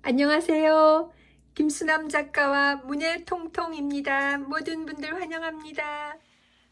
안녕하세요. 김수남 작가와 문예통통입니다. 모든 분들 환영합니다.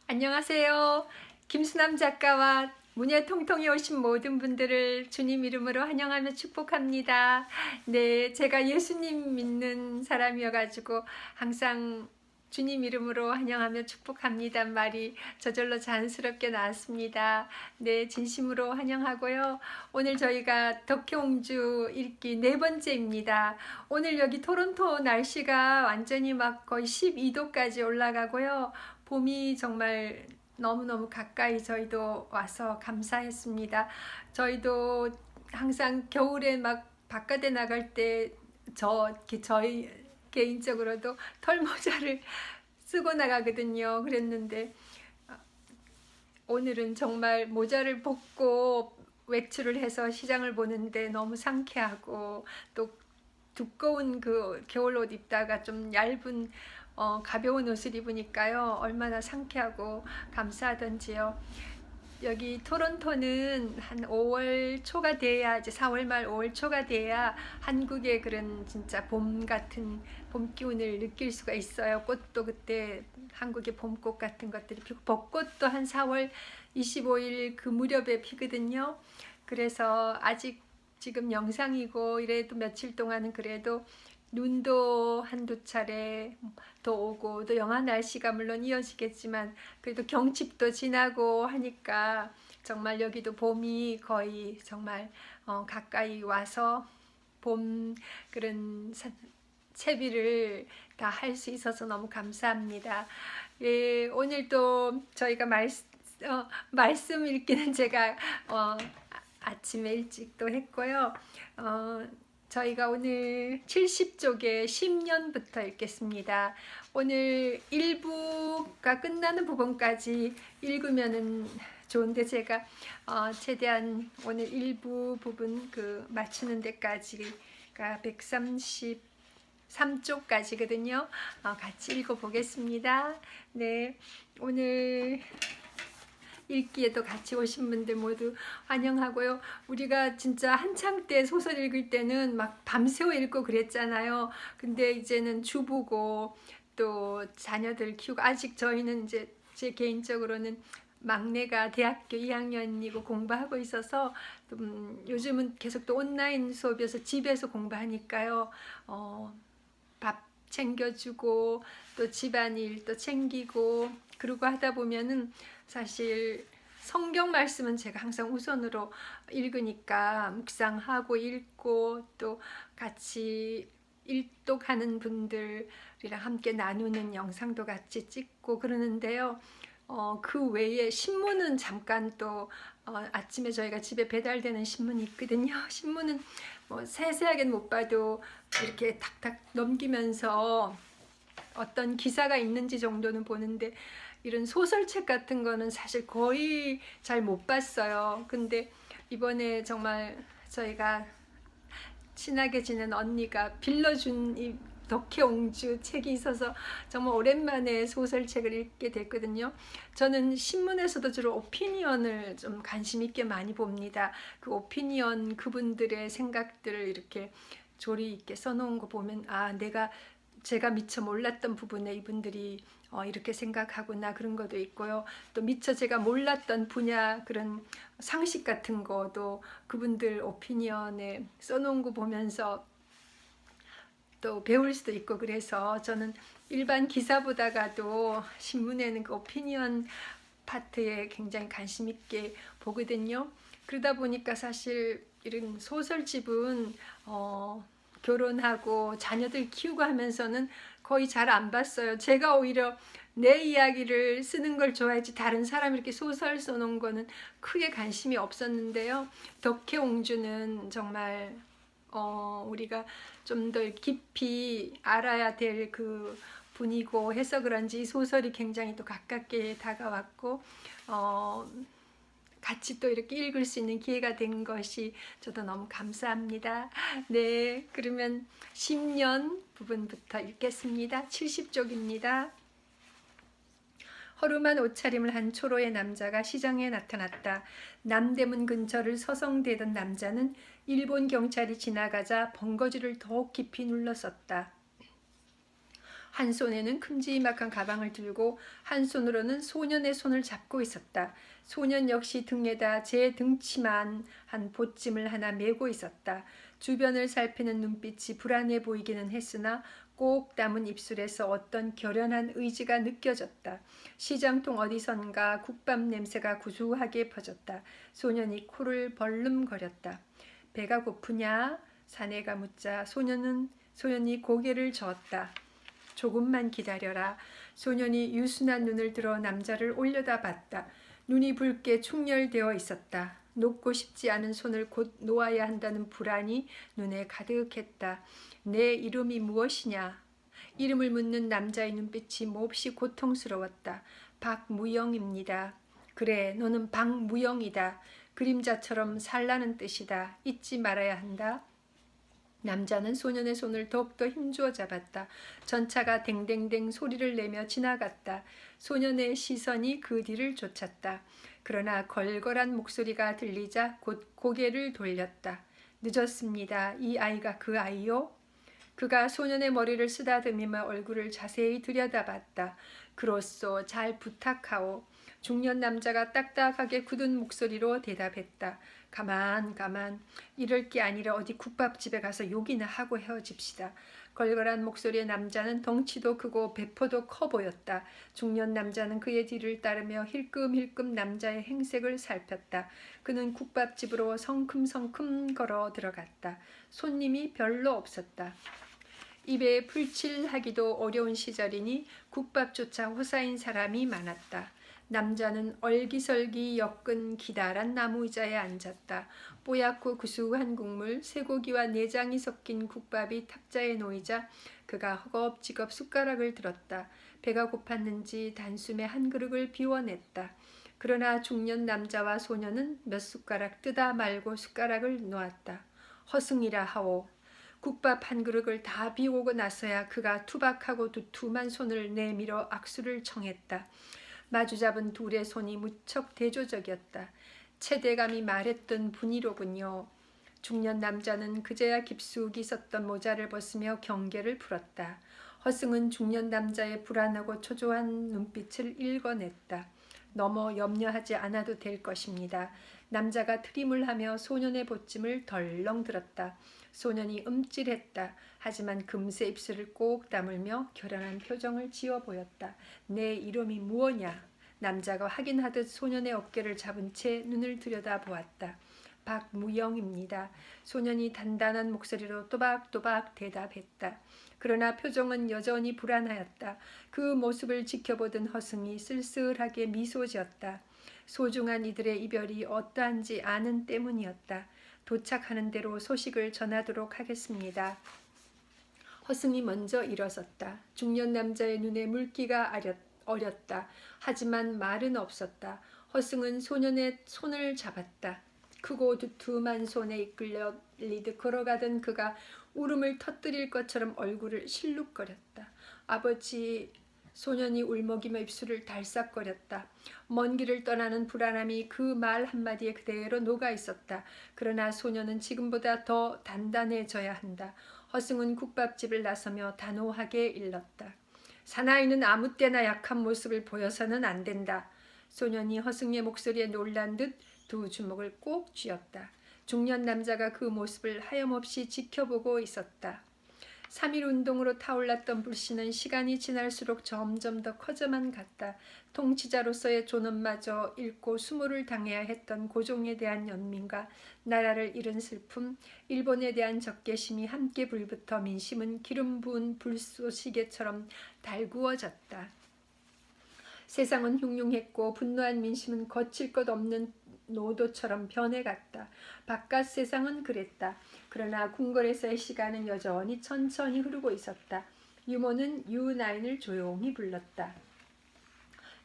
안녕하세요. 김수남 작가와 문예통통에 오신 모든 분들을 주님 이름으로 환영하며 축복합니다. 네, 제가 예수님 믿는 사람이어가지고 항상 주님 이름으로 환영하며 축복합니다 말이 저절로 자연스럽게 나왔습니다. 네, 진심으로 환영하고요. 오늘 저희가 덕혜옹주 읽기 네 번째입니다. 오늘 여기 토론토 날씨가 완전히 막 거의 12도까지 올라가고요. 봄이 정말 너무너무 가까이 저희도 와서 감사했습니다. 저희도 항상 겨울에 막 바깥에 나갈 때 저희 개인적으로도 털모자를 쓰고 나가거든요. 그랬는데 오늘은 정말 모자를 벗고 외출을 해서 시장을 보는데 너무 상쾌하고 또 두꺼운 그 겨울옷 입다가 좀 얇은 가벼운 옷을 입으니까요. 얼마나 상쾌하고 감사하던지요. 여기 토론토는 한 5월 초가 돼야 이제 4월 말 5월 초가 돼야 한국의 그런 진짜 봄 같은 봄 기운을 느낄 수가 있어요. 꽃도 그때 한국의 봄꽃 같은 것들이 피고 벚꽃도 한 4월 25일 그 무렵에 피거든요. 그래서 아직 지금 영상이고 이래도 며칠 동안은 그래도 눈도 한두 차례 더 오고 또 영하 날씨가 물론 이어지겠지만 그래도 경칩도 지나고 하니까 정말 여기도 봄이 거의 정말 가까이 와서 봄 그런 채비를 다 할 수 있어서 너무 감사합니다. 예, 오늘 또 저희가 말씀 읽기는 제가 아침에 일찍 또 했고요. 저희가 오늘 70쪽의 10년부터 읽겠습니다. 오늘 1부가 끝나는 부분까지 읽으면 좋은데 제가 최대한 오늘 1부 부분 그 맞추는 데까지가 133쪽까지거든요. 같이 읽어보겠습니다. 네, 오늘 읽기에도 같이 오신 분들 모두 환영하고요. 우리가 진짜 한창 때 소설 읽을 때는 막 밤새워 읽고 그랬잖아요. 근데 이제는 주부고 또 자녀들 키우고 아직 저희는 이제 제 개인적으로는 막내가 대학교 2학년이고 공부하고 있어서 요즘은 계속 또 온라인 수업이어서 집에서 공부하니까요. 밥 챙겨주고 또 집안일 또 챙기고 그러고 하다 보면은 사실 성경 말씀은 제가 항상 우선으로 읽으니까 묵상하고 읽고 또 같이 일독하는 분들이랑 함께 나누는 영상도 같이 찍고 그러는데요. 그 외에 신문은 잠깐 또 아침에 저희가 집에 배달되는 신문이 있거든요. 신문은 뭐 세세하게는 못 봐도 이렇게 탁탁 넘기면서 어떤 기사가 있는지 정도는 보는데 이런 소설책 같은 거는 사실 거의 잘 못 봤어요. 근데 이번에 정말 저희가 친하게 지낸 언니가 빌려준 이 덕혜옹주 책이 있어서 정말 오랜만에 소설책을 읽게 됐거든요. 저는 신문에서도 주로 오피니언을 좀 관심 있게 많이 봅니다. 그 오피니언 그분들의 생각들을 이렇게 조리 있게 써놓은 거 보면 제가 미처 몰랐던 부분에 이분들이 이렇게 생각하구나 그런 것도 있고요. 또 미처 제가 몰랐던 분야 그런 상식 같은 거도 그분들 오피니언에 써놓은 거 보면서 또 배울 수도 있고 그래서 저는 일반 기사 보다가도 신문에는 그 오피니언 파트에 굉장히 관심 있게 보거든요. 그러다 보니까 사실 이런 소설집은 결혼하고 자녀들 키우고 하면서는 거의 잘 안 봤어요. 제가 오히려 내 이야기를 쓰는 걸 좋아했지 다른 사람이 이렇게 소설 써놓은 거는 크게 관심이 없었는데요. 덕혜옹주는 정말 우리가 좀 더 깊이 알아야 될 그 분이고 해서 그런지 소설이 굉장히 또 가깝게 다가왔고 같이 또 이렇게 읽을 수 있는 기회가 된 것이 저도 너무 감사합니다. 네, 그러면 10년 부분부터 읽겠습니다. 70쪽입니다. 허름한 옷차림을 한 초로의 남자가 시장에 나타났다. 남대문 근처를 서성대던 남자는 일본 경찰이 지나가자 번거지를 더욱 깊이 눌렀었다. 한 손에는 큼지막한 가방을 들고 한 손으로는 소년의 손을 잡고 있었다. 소년 역시 등에다 제 등치만 한 보찜을 하나 메고 있었다. 주변을 살피는 눈빛이 불안해 보이기는 했으나 꼭 담은 입술에서 어떤 결연한 의지가 느껴졌다. 시장통 어디선가 국밥 냄새가 구수하게 퍼졌다. 소년이 코를 벌름거렸다. 배가 고프냐? 사내가 묻자 소년이 고개를 저었다. 조금만 기다려라. 소년이 유순한 눈을 들어 남자를 올려다봤다. 눈이 붉게 충혈되어 있었다. 놓고 싶지 않은 손을 곧 놓아야 한다는 불안이 눈에 가득했다. 내 이름이 무엇이냐? 이름을 묻는 남자의 눈빛이 몹시 고통스러웠다. 박무영입니다. 그래, 너는 박무영이다. 그림자처럼 살라는 뜻이다. 잊지 말아야 한다. 남자는 소년의 손을 더욱더 힘주어 잡았다. 전차가 댕댕댕 소리를 내며 지나갔다. 소년의 시선이 그 뒤를 쫓았다. 그러나 걸걸한 목소리가 들리자 곧 고개를 돌렸다. 늦었습니다. 이 아이가 그 아이요? 그가 소년의 머리를 쓰다듬으며 얼굴을 자세히 들여다봤다. 그로써 잘 부탁하오. 중년 남자가 딱딱하게 굳은 목소리로 대답했다. 가만. 이럴 게 아니라 어디 국밥집에 가서 욕이나 하고 헤어집시다. 걸걸한 목소리의 남자는 덩치도 크고 배포도 커 보였다. 중년 남자는 그의 뒤를 따르며 힐끔힐끔 남자의 행색을 살폈다. 그는 국밥집으로 성큼성큼 걸어 들어갔다. 손님이 별로 없었다. 입에 풀칠하기도 어려운 시절이니 국밥조차 호사인 사람이 많았다. 남자는 얼기설기 엮은 기다란 나무 의자에 앉았다. 뽀얗고 구수한 국물, 쇠고기와 내장이 섞인 국밥이 탁자에 놓이자 그가 허겁지겁 숟가락을 들었다. 배가 고팠는지 단숨에 한 그릇을 비워냈다. 그러나 중년 남자와 소년은 몇 숟가락 뜨다 말고 숟가락을 놓았다. 허승이라 하오. 국밥 한 그릇을 다 비우고 나서야 그가 투박하고 두툼한 손을 내밀어 악수를 청했다. 마주잡은 둘의 손이 무척 대조적이었다. 체대감이 말했던 분위로군요. 중년 남자는 그제야 깊숙이 썼던 모자를 벗으며 경계를 풀었다. 허승은 중년 남자의 불안하고 초조한 눈빛을 읽어냈다. 너무 염려하지 않아도 될 것입니다. 남자가 트림을 하며 소년의 보찜을 덜렁 들었다. 소년이 움찔했다. 하지만 금세 입술을 꼭 다물며 결연한 표정을 지어 보였다. 내 이름이 무엇냐? 남자가 확인하듯 소년의 어깨를 잡은 채 눈을 들여다보았다. 박무영입니다. 소년이 단단한 목소리로 또박또박 대답했다. 그러나 표정은 여전히 불안하였다. 그 모습을 지켜보던 허승이 쓸쓸하게 미소 지었다. 소중한 이들의 이별이 어떠한지 아는 때문이었다. 도착하는 대로 소식을 전하도록 하겠습니다. 허승이 먼저 일어섰다. 중년 남자의 눈에 물기가 어렸다. 하지만 말은 없었다. 허승은 소년의 손을 잡았다. 크고 두툼한 손에 이끌려 리드 걸어가던 그가 울음을 터뜨릴 것처럼 얼굴을 실룩거렸다. 아버지, 소년이 울먹이며 입술을 달싹거렸다. 먼 길을 떠나는 불안함이 그 말 한마디에 그대로 녹아 있었다. 그러나 소년은 지금보다 더 단단해져야 한다. 허승은 국밥집을 나서며 단호하게 일렀다. 사나이는 아무 때나 약한 모습을 보여서는 안 된다. 소년이 허승의 목소리에 놀란 듯 두 주먹을 꼭 쥐었다. 중년 남자가 그 모습을 하염없이 지켜보고 있었다. 3.1 운동으로 타올랐던 불씨는 시간이 지날수록 점점 더 커져만 갔다. 통치자로서의 존엄마저 잃고 수모를 당해야 했던 고종에 대한 연민과 나라를 잃은 슬픔, 일본에 대한 적개심이 함께 불붙어 민심은 기름 부은 불쏘시개처럼 달구어졌다. 세상은 흉흉했고 분노한 민심은 거칠 것 없는 노도처럼 변해갔다. 바깥 세상은 그랬다. 그러나 궁궐에서의 시간은 여전히 천천히 흐르고 있었다. 유모는 유나인을 조용히 불렀다.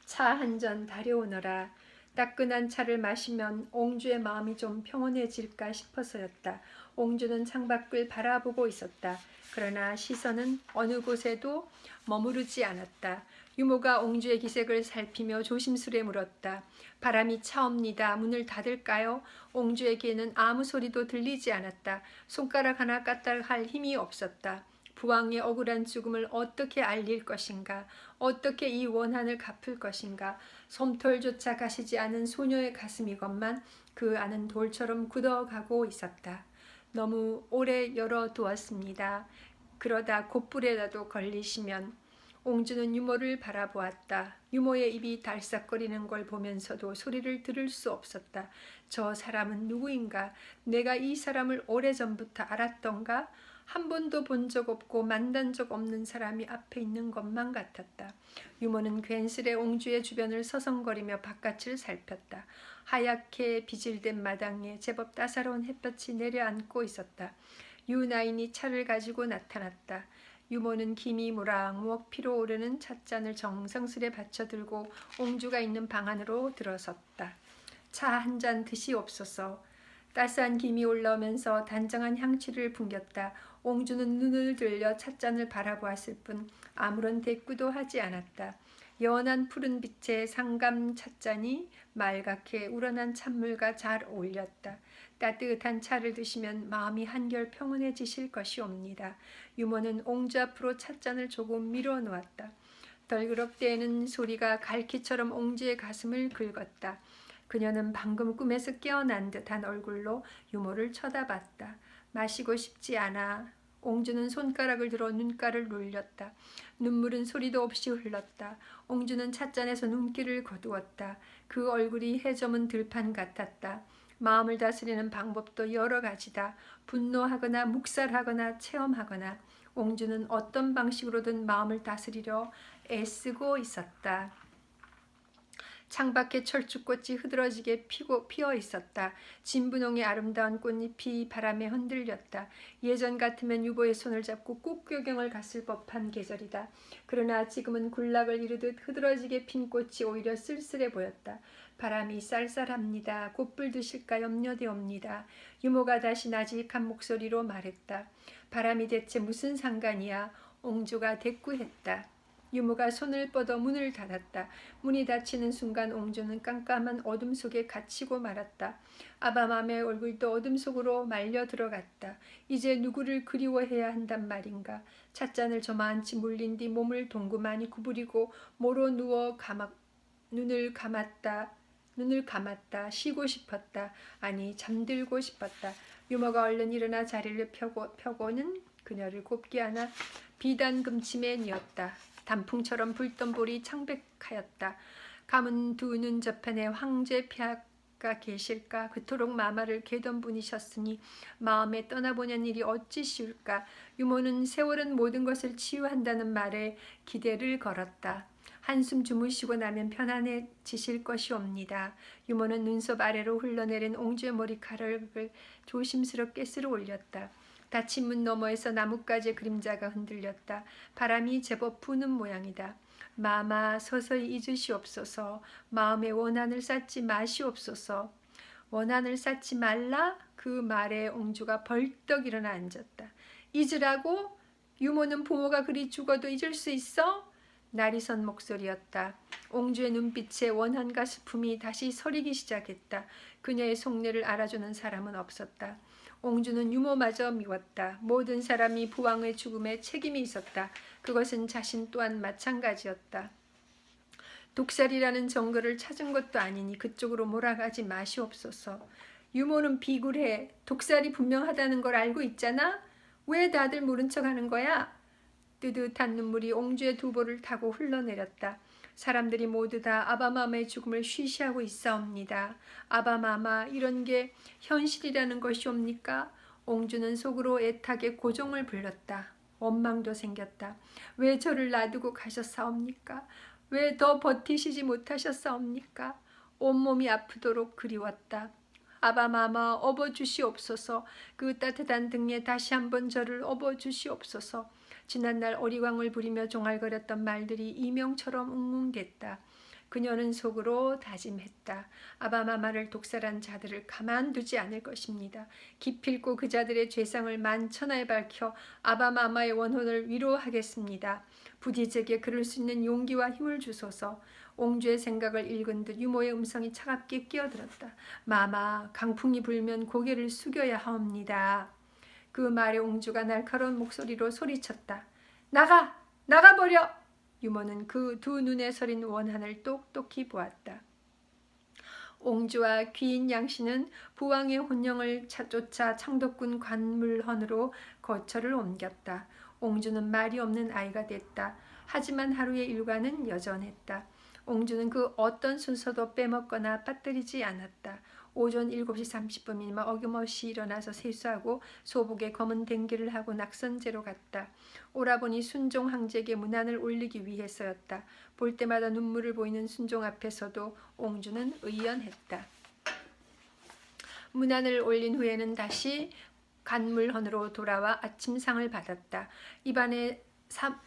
차 한 잔 다려오너라. 따끈한 차를 마시면 옹주의 마음이 좀 평온해질까 싶어서였다. 옹주는 창밖을 바라보고 있었다. 그러나 시선은 어느 곳에도 머무르지 않았다. 유모가 옹주의 기색을 살피며 조심스레 물었다. 바람이 차옵니다. 문을 닫을까요? 옹주에게는 아무 소리도 들리지 않았다. 손가락 하나 까딱 할 힘이 없었다. 부왕의 억울한 죽음을 어떻게 알릴 것인가? 어떻게 이 원한을 갚을 것인가? 솜털조차 가시지 않은 소녀의 가슴이건만 그 안은 돌처럼 굳어가고 있었다. 너무 오래 열어두었습니다. 그러다 곧불에라도 걸리시면. 옹주는 유모를 바라보았다. 유모의 입이 달싹거리는 걸 보면서도 소리를 들을 수 없었다. 저 사람은 누구인가? 내가 이 사람을 오래전부터 알았던가? 한 번도 본 적 없고 만난 적 없는 사람이 앞에 있는 것만 같았다. 유모는 괜스레 옹주의 주변을 서성거리며 바깥을 살폈다. 하얗게 비질된 마당에 제법 따사로운 햇볕이 내려앉고 있었다. 유나인이 차를 가지고 나타났다. 유모는 김이 무락무럭 피로 오르는 찻잔을 정성스레 받쳐들고 옹주가 있는 방 안으로 들어섰다. 차 한 잔 드시옵소서. 따스한 김이 올라오면서 단정한 향취를 풍겼다. 옹주는 눈을 들려 찻잔을 바라보았을 뿐 아무런 대꾸도 하지 않았다. 연한 푸른 빛에 상감 찻잔이 말갛게 우러난 찬물과 잘 어울렸다. 따뜻한 차를 드시면 마음이 한결 평온해지실 것이옵니다. 유모는 옹주 앞으로 찻잔을 조금 밀어놓았다. 덜그럭대는 소리가 갈퀴처럼 옹주의 가슴을 긁었다. 그녀는 방금 꿈에서 깨어난 듯한 얼굴로 유모를 쳐다봤다. 마시고 싶지 않아. 옹주는 손가락을 들어 눈가를 눌렸다. 눈물은 소리도 없이 흘렀다. 옹주는 찻잔에서 눈길을 거두었다. 그 얼굴이 해저문 들판 같았다. 마음을 다스리는 방법도 여러 가지다. 분노하거나 묵살하거나 체험하거나. 옹주는 어떤 방식으로든 마음을 다스리려 애쓰고 있었다. 창밖에 철쭉꽃이 흐드러지게 피어 있었다. 진분홍의 아름다운 꽃잎이 바람에 흔들렸다. 예전 같으면 유보의 손을 잡고 꽃구경을 갔을 법한 계절이다. 그러나 지금은 군락을 이루듯 흐드러지게 핀 꽃이 오히려 쓸쓸해 보였다. 바람이 쌀쌀합니다. 꽃불 드실까 염려되옵니다. 유모가 다시 나직한 목소리로 말했다. 바람이 대체 무슨 상관이야? 옹주가 대꾸했다. 유모가 손을 뻗어 문을 닫았다. 문이 닫히는 순간 옹주는 깜깜한 어둠 속에 갇히고 말았다. 아바맘의 얼굴도 어둠 속으로 말려 들어갔다. 이제 누구를 그리워해야 한단 말인가. 찻잔을 저만치 물린 뒤 몸을 동그마니 구부리고 모로 누워 눈을 감았다. 쉬고 싶었다. 아니 잠들고 싶었다. 유모가 얼른 일어나 자리를 펴고는 그녀를 곱게 안아 비단 금침에 뉘었다. 단풍처럼 붉던 볼이 창백하였다. 감은 두 눈 저편에 황제 폐하가 계실까? 그토록 마마를 개던 분이셨으니 마음에 떠나보낸 일이 어찌 쉬울까? 유모는 세월은 모든 것을 치유한다는 말에 기대를 걸었다. 한숨 주무시고 나면 편안해지실 것이옵니다. 유모는 눈썹 아래로 흘러내린 옹주의 머리카락을 조심스럽게 쓸어 올렸다. 닫힌 문 너머에서 나뭇가지 그림자가 흔들렸다. 바람이 제법 부는 모양이다. 마마 서서히 잊으시옵소서. 마음에 원한을 쌓지 마시옵소서. 원한을 쌓지 말라? 그 말에 옹주가 벌떡 일어나 앉았다. 잊으라고? 유모는 부모가 그리 죽어도 잊을 수 있어? 날이 선 목소리였다. 옹주의 눈빛에 원한과 슬픔이 다시 서리기 시작했다. 그녀의 속내를 알아주는 사람은 없었다. 옹주는 유모마저 미웠다. 모든 사람이 부왕의 죽음에 책임이 있었다. 그것은 자신 또한 마찬가지였다. 독살이라는 정글을 찾은 것도 아니니 그쪽으로 몰아가지 마시옵소서. 유모는 비굴해. 독살이 분명하다는 걸 알고 있잖아? 왜 다들 모른 척하는 거야? 뜨뜻한 눈물이 옹주의 두 볼을 타고 흘러내렸다. 사람들이 모두 다 아바마마의 죽음을 쉬쉬하고 있사옵니다. 아바마마, 이런 게 현실이라는 것이옵니까? 옹주는 속으로 애타게 고종을 불렀다. 원망도 생겼다. 왜 저를 놔두고 가셨사옵니까? 왜 더 버티시지 못하셨사옵니까? 온몸이 아프도록 그리웠다. 아바마마, 업어주시옵소서. 그 따뜻한 등에 다시 한번 저를 업어주시옵소서. 지난날 어리광을 부리며 종알거렸던 말들이 이명처럼 웅웅댔다. 그녀는 속으로 다짐했다. 아바마마를 독살한 자들을 가만두지 않을 것입니다. 기필코 그 자들의 죄상을 만천하에 밝혀 아바마마의 원혼을 위로하겠습니다. 부디 제게 그럴 수 있는 용기와 힘을 주소서. 옹주의 생각을 읽은 듯 유모의 음성이 차갑게 끼어들었다. 마마, 강풍이 불면 고개를 숙여야 하옵니다. 그 말에 옹주가 날카로운 목소리로 소리쳤다. 나가! 나가버려! 유모는 그 두 눈에 서린 원한을 똑똑히 보았다. 옹주와 귀인 양씨는 부왕의 혼령을 쫓아 창덕군 관물헌으로 거처를 옮겼다. 옹주는 말이 없는 아이가 됐다. 하지만 하루의 일과는 여전했다. 옹주는 그 어떤 순서도 빼먹거나 빠뜨리지 않았다. 오전 7시 30분이면 어김없이 일어나서 세수하고 소복에 검은 댕기를 하고 낙선제로 갔다. 오라버니 순종 황제에게 문안을 올리기 위해서였다. 볼 때마다 눈물을 보이는 순종 앞에서도 옹주는 의연했다. 문안을 올린 후에는 다시 관물헌으로 돌아와 아침상을 받았다.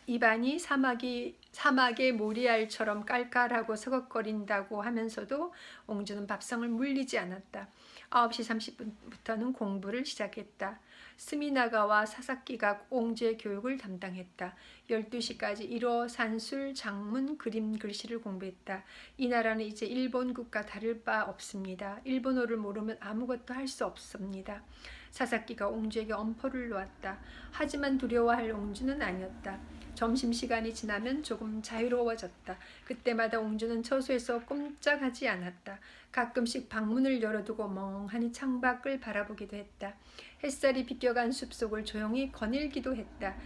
입안이 사막의 모리알처럼 깔깔하고 서걱거린다고 하면서도 옹주는 밥상을 물리지 않았다. 9시 30분부터는 공부를 시작했다. 스미나가와 사사키가 옹주의 교육을 담당했다. 12시까지 일어, 산술, 장문, 그림, 글씨를 공부했다. 이 나라는 이제 일본국과 다를 바 없습니다. 일본어를 모르면 아무것도 할 수 없습니다. 사사키가 옹주에게 엄포를 놓았다. 하지만 두려워할 옹주는 아니었다. 점심시간이 지나면 조금 자유로워졌다. 그때마다 옹주는 처소에서 꼼짝하지 않았다. 가끔씩 방문을 열어두고 멍하니 창밖을 바라보기도 했다. 햇살이 비껴간 숲속을 조용히 거닐기도 했다.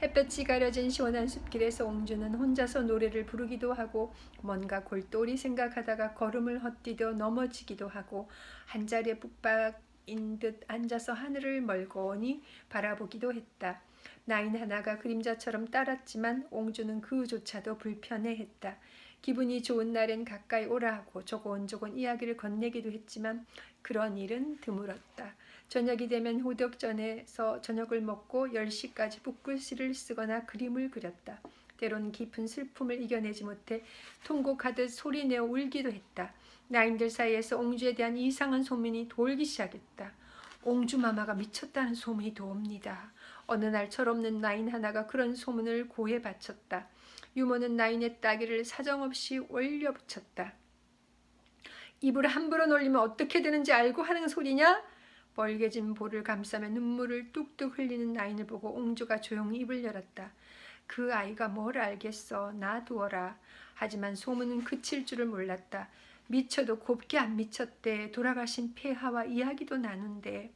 햇볕이 가려진 시원한 숲길에서 옹주는 혼자서 노래를 부르기도 하고 뭔가 골똘히 생각하다가 걸음을 헛디뎌 넘어지기도 하고 한자리에 북박인 듯 앉아서 하늘을 멀거니 바라보기도 했다. 나인 하나가 그림자처럼 따랐지만 옹주는 그조차도 불편해했다. 기분이 좋은 날엔 가까이 오라 하고 조곤조곤 이야기를 건네기도 했지만 그런 일은 드물었다. 저녁이 되면 호덕전에서 저녁을 먹고 10시까지 붓글씨를 쓰거나 그림을 그렸다. 때론 깊은 슬픔을 이겨내지 못해 통곡하듯 소리내어 울기도 했다. 나인들 사이에서 옹주에 대한 이상한 소문이 돌기 시작했다. 옹주 마마가 미쳤다는 소문이 도옵니다. 어느 날 철없는 나인 하나가 그런 소문을 고해 바쳤다. 유모는 나인의 따귀를 사정없이 올려붙였다. 입을 함부로 놀리면 어떻게 되는지 알고 하는 소리냐? 벌개진 볼을 감싸며 눈물을 뚝뚝 흘리는 나인을 보고 옹주가 조용히 입을 열었다. 그 아이가 뭘 알겠어. 놔두어라. 하지만 소문은 그칠 줄을 몰랐다. 미쳐도 곱게 안 미쳤대. 돌아가신 폐하와 이야기도 나눈대.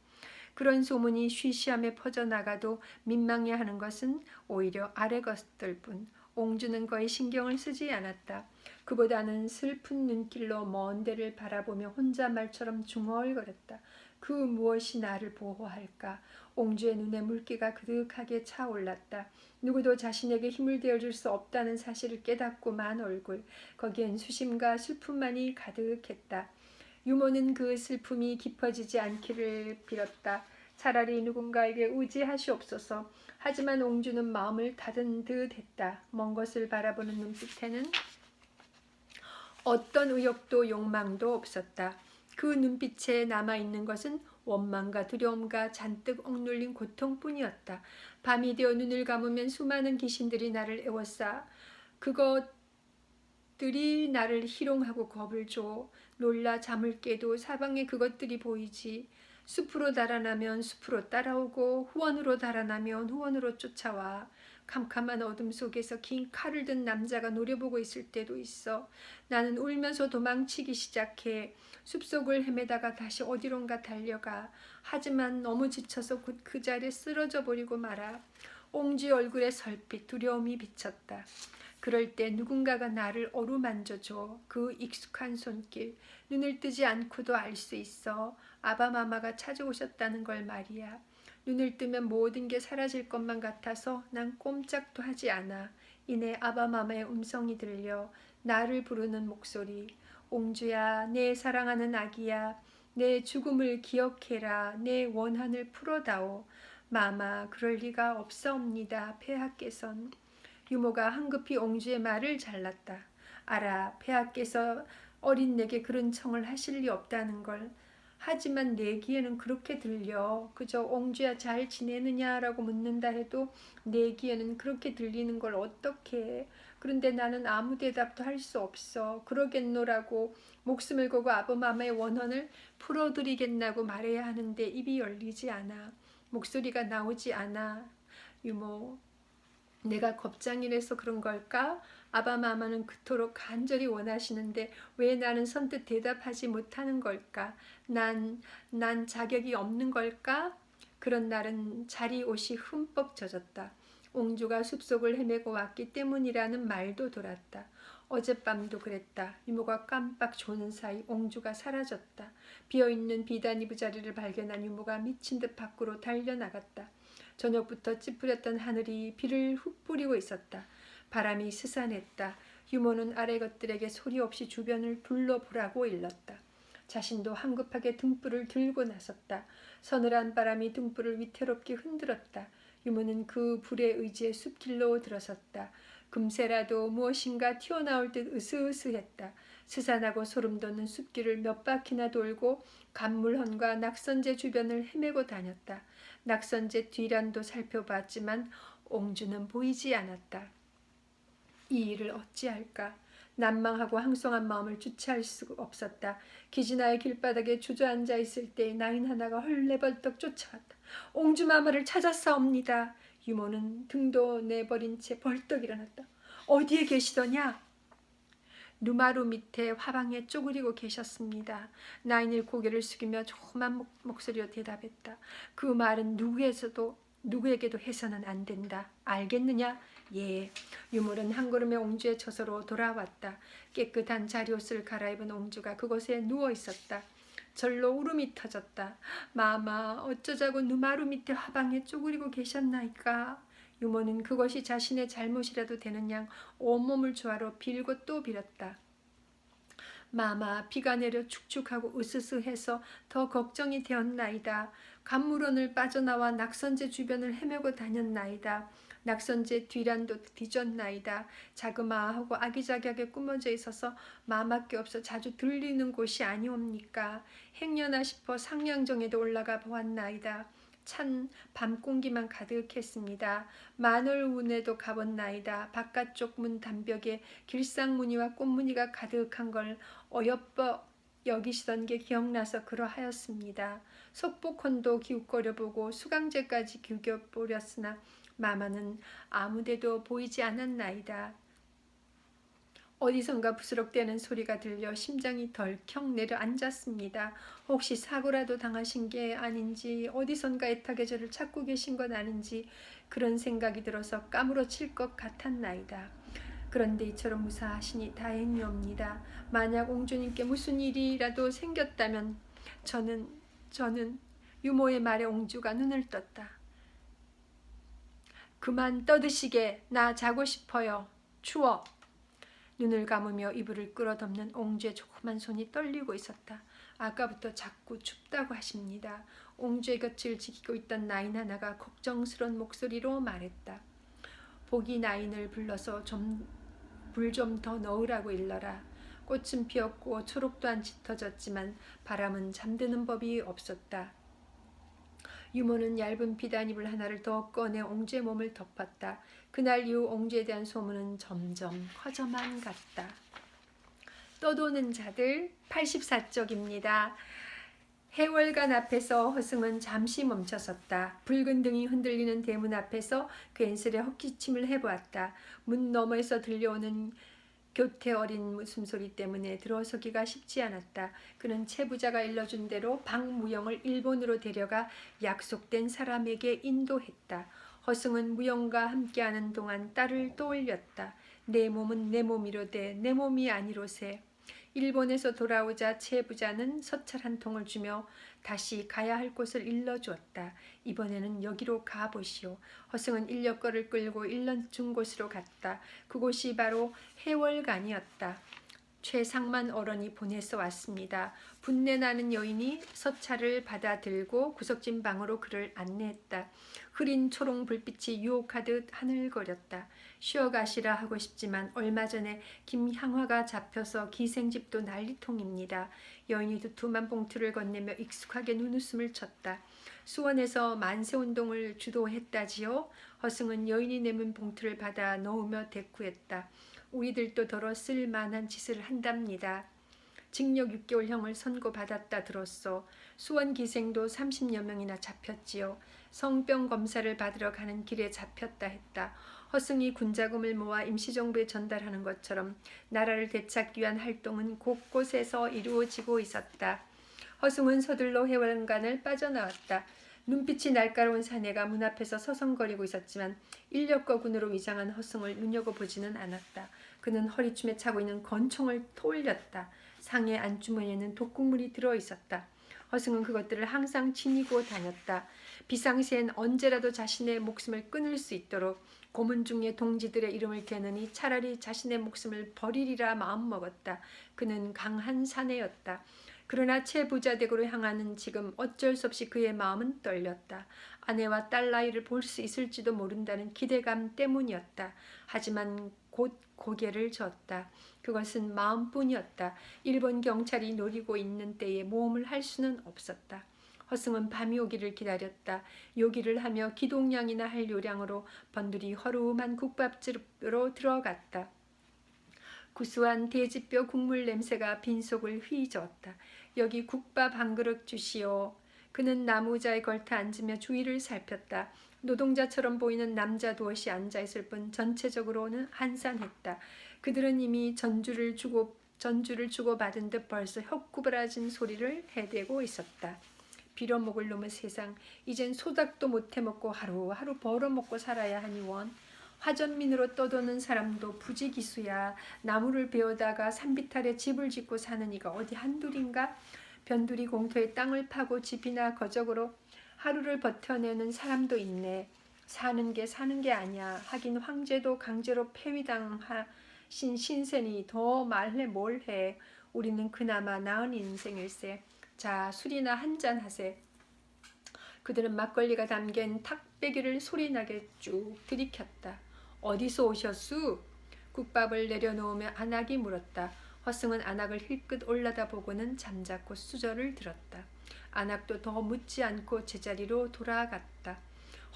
그런 소문이 쉬쉬하며 퍼져나가도 민망해하는 것은 오히려 아래 것들 뿐. 옹주는 거의 신경을 쓰지 않았다. 그보다는 슬픈 눈길로 먼 데를 바라보며 혼자 말처럼 중얼거렸다. 그 무엇이 나를 보호할까? 옹주의 눈에 물기가 그득하게 차올랐다. 누구도 자신에게 힘을 되어줄 수 없다는 사실을 깨닫고 만 얼굴. 거기엔 수심과 슬픔만이 가득했다. 유모는 그 슬픔이 깊어지지 않기를 빌었다. 차라리 누군가에게 의지하시옵소서. 하지만 옹주는 마음을 닫은 듯 했다. 먼 것을 바라보는 눈빛에는 어떤 의욕도 욕망도 없었다. 그 눈빛에 남아있는 것은 원망과 두려움과 잔뜩 억눌린 고통뿐이었다. 밤이 되어 눈을 감으면 수많은 귀신들이 나를 에워싸. 그것들이 나를 희롱하고 겁을 줘. 놀라 잠을 깨도 사방에 그것들이 보이지. 숲으로 달아나면 숲으로 따라오고 후원으로 달아나면 후원으로 쫓아와. 캄캄한 어둠 속에서 긴 칼을 든 남자가 노려보고 있을 때도 있어. 나는 울면서 도망치기 시작해. 숲속을 헤매다가 다시 어디론가 달려가. 하지만 너무 지쳐서 곧 그 자리에 쓰러져 버리고 말아. 옹주 얼굴에 설빛 두려움이 비쳤다. 그럴 때 누군가가 나를 어루만져줘. 그 익숙한 손길. 눈을 뜨지 않고도 알 수 있어. 아바마마가 찾아오셨다는 걸 말이야. 눈을 뜨면 모든 게 사라질 것만 같아서 난 꼼짝도 하지 않아. 이내 아바마마의 음성이 들려. 나를 부르는 목소리. 옹주야, 내 사랑하는 아기야. 내 죽음을 기억해라. 내 원한을 풀어다오. 마마, 그럴 리가 없사옵니다. 폐하께선. 유모가 황급히 옹주의 말을 잘랐다. 알아, 폐하께서 어린 내게 그런 청을 하실 리 없다는 걸. 하지만 내 귀에는 그렇게 들려. 그저 옹주야 잘 지내느냐라고 묻는다 해도 내 귀에는 그렇게 들리는 걸 어떻게 해. 그런데 나는 아무 대답도 할 수 없어. 그러겠노라고 목숨을 걸고 아버마마의 원혼을 풀어드리겠나고 말해야 하는데 입이 열리지 않아. 목소리가 나오지 않아. 유모, 내가 겁장이라서 그런 걸까? 아바마마는 그토록 간절히 원하시는데 왜 나는 선뜻 대답하지 못하는 걸까? 난 자격이 없는 걸까? 그런 날은 자리 옷이 흠뻑 젖었다. 옹주가 숲속을 헤매고 왔기 때문이라는 말도 돌았다. 어젯밤도 그랬다. 유모가 깜빡 조는 사이 옹주가 사라졌다. 비어있는 비단 이부자리를 발견한 유모가 미친 듯 밖으로 달려나갔다. 저녁부터 찌푸렸던 하늘이 비를 훅 뿌리고 있었다. 바람이 스산했다. 유모는 아래 것들에게 소리 없이 주변을 둘러보라고 일렀다. 자신도 한급하게 등불을 들고 나섰다. 서늘한 바람이 등불을 위태롭게 흔들었다. 유모는 그 불에 의지해 숲길로 들어섰다. 금세라도 무엇인가 튀어나올 듯 으스으스했다. 스산하고 소름 돋는 숲길을 몇 바퀴나 돌고 간물헌과 낙선제 주변을 헤매고 다녔다. 낙선제 뒤란도 살펴봤지만 옹주는 보이지 않았다. 이 일을 어찌할까? 난망하고 항송한 마음을 주체할 수 없었다. 기진아의 길바닥에 주저앉아 있을 때 나인 하나가 헐레벌떡 쫓아왔다. 옹주마마를 찾았사옵니다. 유모는 등도 내버린 채 벌떡 일어났다. 어디에 계시더냐? 누마루 밑에 화방에 쪼그리고 계셨습니다. 나인이 고개를 숙이며 조그만 목소리로 대답했다. 그 말은 누구에게도 해서는 안 된다. 알겠느냐? 예. 유물은 한 걸음에 옹주의 처소로 돌아왔다. 깨끗한 자리옷을 갈아입은 옹주가 그곳에 누워 있었다. 절로 울음이 터졌다. 마마, 어쩌자고 누마루 밑에 화방에 쪼그리고 계셨나이까? 유모는 그것이 자신의 잘못이라도 되는 양 온몸을 조아로 빌고 또 빌었다. 마마, 비가 내려 축축하고 으스스해서 더 걱정이 되었나이다. 간물원을 빠져나와 낙선제 주변을 헤매고 다녔나이다. 낙선제 뒤란도 뒤졌나이다. 자그마하고 아기자기하게 꾸며져 있어서 마마께 없어 자주 들리는 곳이 아니옵니까? 행여나 싶어 상량정에도 올라가 보았나이다. 찬 밤공기만 가득했습니다. 마늘운에도 가봤나이다. 바깥쪽 문 담벽에 길상무늬와 꽃무늬가 가득한 걸 어여뻐 여기시던 게 기억나서 그러하였습니다. 속복헌도 기웃거려보고 수강제까지 기웃거렸으나 마마는 아무데도 보이지 않았나이다. 어디선가 부스럭대는 소리가 들려 심장이 덜컥 내려앉았습니다. 혹시 사고라도 당하신 게 아닌지, 어디선가 애타게 저를 찾고 계신 건 아닌지 그런 생각이 들어서 까무러칠 것 같았나이다. 그런데 이처럼 무사하시니 다행이옵니다. 만약 옹주님께 무슨 일이라도 생겼다면 저는 유모의 말에 옹주가 눈을 떴다. 그만 떠드시게, 나 자고 싶어요. 추워. 눈을 감으며 이불을 끌어덮는 옹주의 조그만 손이 떨리고 있었다. 아까부터 자꾸 춥다고 하십니다. 옹주의 곁을 지키고 있던 나인 하나가 걱정스러운 목소리로 말했다. 보기 나인을 불러서 불 좀 더 넣으라고 일러라. 꽃은 피었고 초록도 안 짙어졌지만 바람은 잠드는 법이 없었다. 유모는 얇은 비단이불 하나를 더 꺼내 옹주의 몸을 덮었다. 그날 이후 옹주에 대한 소문은 점점 커져만 갔다. 떠도는 자들 84쪽입니다. 해월관 앞에서 허승은 잠시 멈춰섰다. 붉은 등이 흔들리는 대문 앞에서 괜스레 헛기침을 해보았다. 문 너머에서 들려오는 교태 어린 웃음소리 때문에 들어서기가 쉽지 않았다. 그는 채부자가 일러준 대로 박무영을 일본으로 데려가 약속된 사람에게 인도했다. 허승은 무영과 함께하는 동안 딸을 떠올렸다. 내 몸은 내 몸이로되 내 몸이 아니로세. 일본에서 돌아오자 채부자는 서찰 한 통을 주며 다시 가야 할 곳을 일러주었다. 이번에는 여기로 가보시오. 허승은 인력거를 끌고 일러준 곳으로 갔다. 그곳이 바로 해월관이었다. 최상만 어른이 보내서 왔습니다. 분내나는 여인이 서차를 받아들고 구석진 방으로 그를 안내했다. 흐린 초록 불빛이 유혹하듯 하늘거렸다. 쉬어가시라 하고 싶지만 얼마 전에 김향화가 잡혀서 기생집도 난리통입니다. 여인이 두툼한 봉투를 건네며 익숙하게 눈웃음을 쳤다. 수원에서 만세운동을 주도했다지요? 허승은 여인이 내민 봉투를 받아 넣으며 대꾸했다. 우리들도 더러 쓸만한 짓을 한답니다. 징역 6개월형을 선고받았다 들었소. 수원 기생도 30여 명이나 잡혔지요. 성병 검사를 받으러 가는 길에 잡혔다 했다. 허승이 군자금을 모아 임시정부에 전달하는 것처럼 나라를 되찾기 위한 활동은 곳곳에서 이루어지고 있었다. 허승은 서둘러 회관을 빠져나왔다. 눈빛이 날카로운 사내가 문 앞에서 서성거리고 있었지만 인력거 군으로 위장한 허승을 눈여겨보지는 않았다. 그는 허리춤에 차고 있는 권총을 떠올렸다. 상의 안주머니에는 독국물이 들어있었다. 허승은 그것들을 항상 지니고 다녔다. 비상시엔 언제라도 자신의 목숨을 끊을 수 있도록 고문 중의 동지들의 이름을 대느니 차라리 자신의 목숨을 버리리라 마음먹었다. 그는 강한 사내였다. 그러나 최부자댁으로 향하는 지금 어쩔 수 없이 그의 마음은 떨렸다. 아내와 딸 나이를 볼 수 있을지도 모른다는 기대감 때문이었다. 하지만 곧 고개를 젓다. 그것은 마음뿐이었다. 일본 경찰이 노리고 있는 때에 모험을 할 수는 없었다. 허승은 밤이 오기를 기다렸다. 요기를 하며 기동량이나 할 요량으로 번들이 허름한 국밥집으로 들어갔다. 구수한 돼지뼈 국물 냄새가 빈속을 휘저었다. 여기 국밥 한 그릇 주시오. 그는 나무자에 걸터 앉으며 주위를 살폈다. 노동자처럼 보이는 남자 두엇이 앉아있을 뿐 전체적으로는 한산했다. 그들은 이미 전주를 주고받은 듯 벌써 혀구부라진 소리를 해대고 있었다. 빌어먹을 놈의 세상, 이젠 소닭도 못해먹고 하루하루 벌어먹고 살아야 하니 원. 화전민으로 떠도는 사람도 부지기수야. 나무를 베어다가 산비탈에 집을 짓고 사는 이가 어디 한둘인가? 변두리 공터에 땅을 파고 집이나 거적으로 하루를 버텨내는 사람도 있네. 사는 게 아니야. 하긴 황제도 강제로 폐위당하신 신세니 더 말해 뭘 해. 우리는 그나마 나은 인생일세. 자, 술이나 한잔 하세. 그들은 막걸리가 담긴 탁배기를 소리나게 쭉 들이켰다. 어디서 오셨수? 국밥을 내려놓으며 안악이 물었다. 허승은 안악을 힐끗 올라다보고는 잠자코 수저를 들었다. 안악도 더 묻지 않고 제자리로 돌아갔다.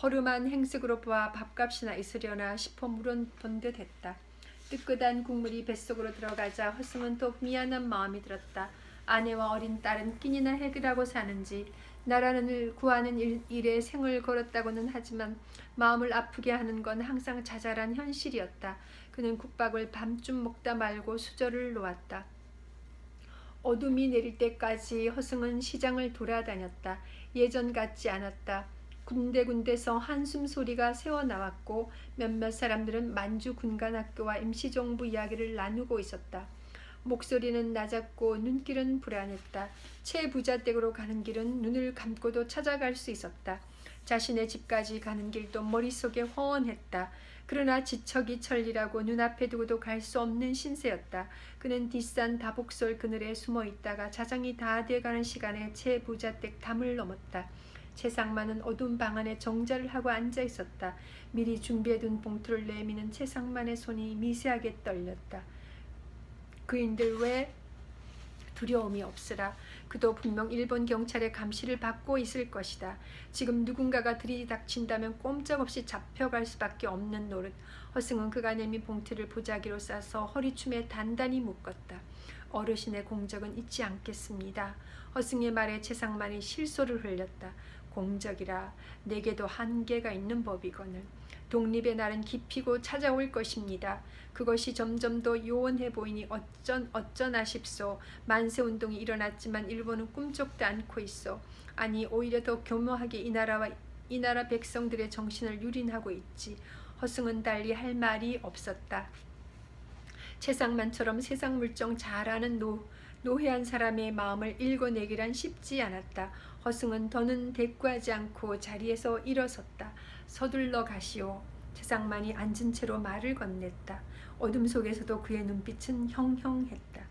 허름한 행색으로 보아 밥값이나 있으려나 싶어 물어본 듯 했다. 뜨끈한 국물이 뱃속으로 들어가자 허승은 또 미안한 마음이 들었다. 아내와 어린 딸은 끼니나 해결하고 사는지 나라를 구하는 일에 생을 걸었다고는 하지만 마음을 아프게 하는 건 항상 자잘한 현실이었다. 그는 국밥을 밤쯤 먹다 말고 수저를 놓았다. 어둠이 내릴 때까지 허승은 시장을 돌아다녔다. 예전 같지 않았다. 군데군데서 한숨 소리가 새어나왔고 몇몇 사람들은 만주 군관학교와 임시정부 이야기를 나누고 있었다. 목소리는 낮았고 눈길은 불안했다. 최부자댁으로 가는 길은 눈을 감고도 찾아갈 수 있었다. 자신의 집까지 가는 길도 머릿속에 훤했다. 그러나 지척이 천리라고 눈앞에 두고도 갈 수 없는 신세였다. 그는 뒷산 다복솔 그늘에 숨어 있다가 자정이 다 돼가는 시간에 최부자댁 담을 넘었다. 최상만은 어두운 방 안에 정자를 하고 앉아 있었다. 미리 준비해둔 봉투를 내미는 최상만의 손이 미세하게 떨렸다. 그인들 왜 두려움이 없으라. 그도 분명 일본 경찰의 감시를 받고 있을 것이다. 지금 누군가가 들이닥친다면 꼼짝없이 잡혀갈 수밖에 없는 노릇. 허승은 그가 내민 봉투를 보자기로 싸서 허리춤에 단단히 묶었다. 어르신의 공적은 잊지 않겠습니다. 허승의 말에 최상만이 실소를 흘렸다. 공적이라 내게도 한계가 있는 법이거늘. 독립의 날은 깊이고 찾아올 것입니다. 그것이 점점 더 요원해 보이니 어쩌나십소. 만세운동이 일어났지만 일본은 꿈쩍도 않고 있어. 아니 오히려 더 교묘하게 이 나라 백성들의 정신을 유린하고 있지. 허승은 달리 할 말이 없었다. 최상만처럼 세상 물정 잘 아는 노회한 사람의 마음을 읽어내기란 쉽지 않았다. 허승은 더는 대꾸하지 않고 자리에서 일어섰다. 서둘러 가시오. 최상만이 앉은 채로 말을 건넸다. 어둠 속에서도 그의 눈빛은 형형했다.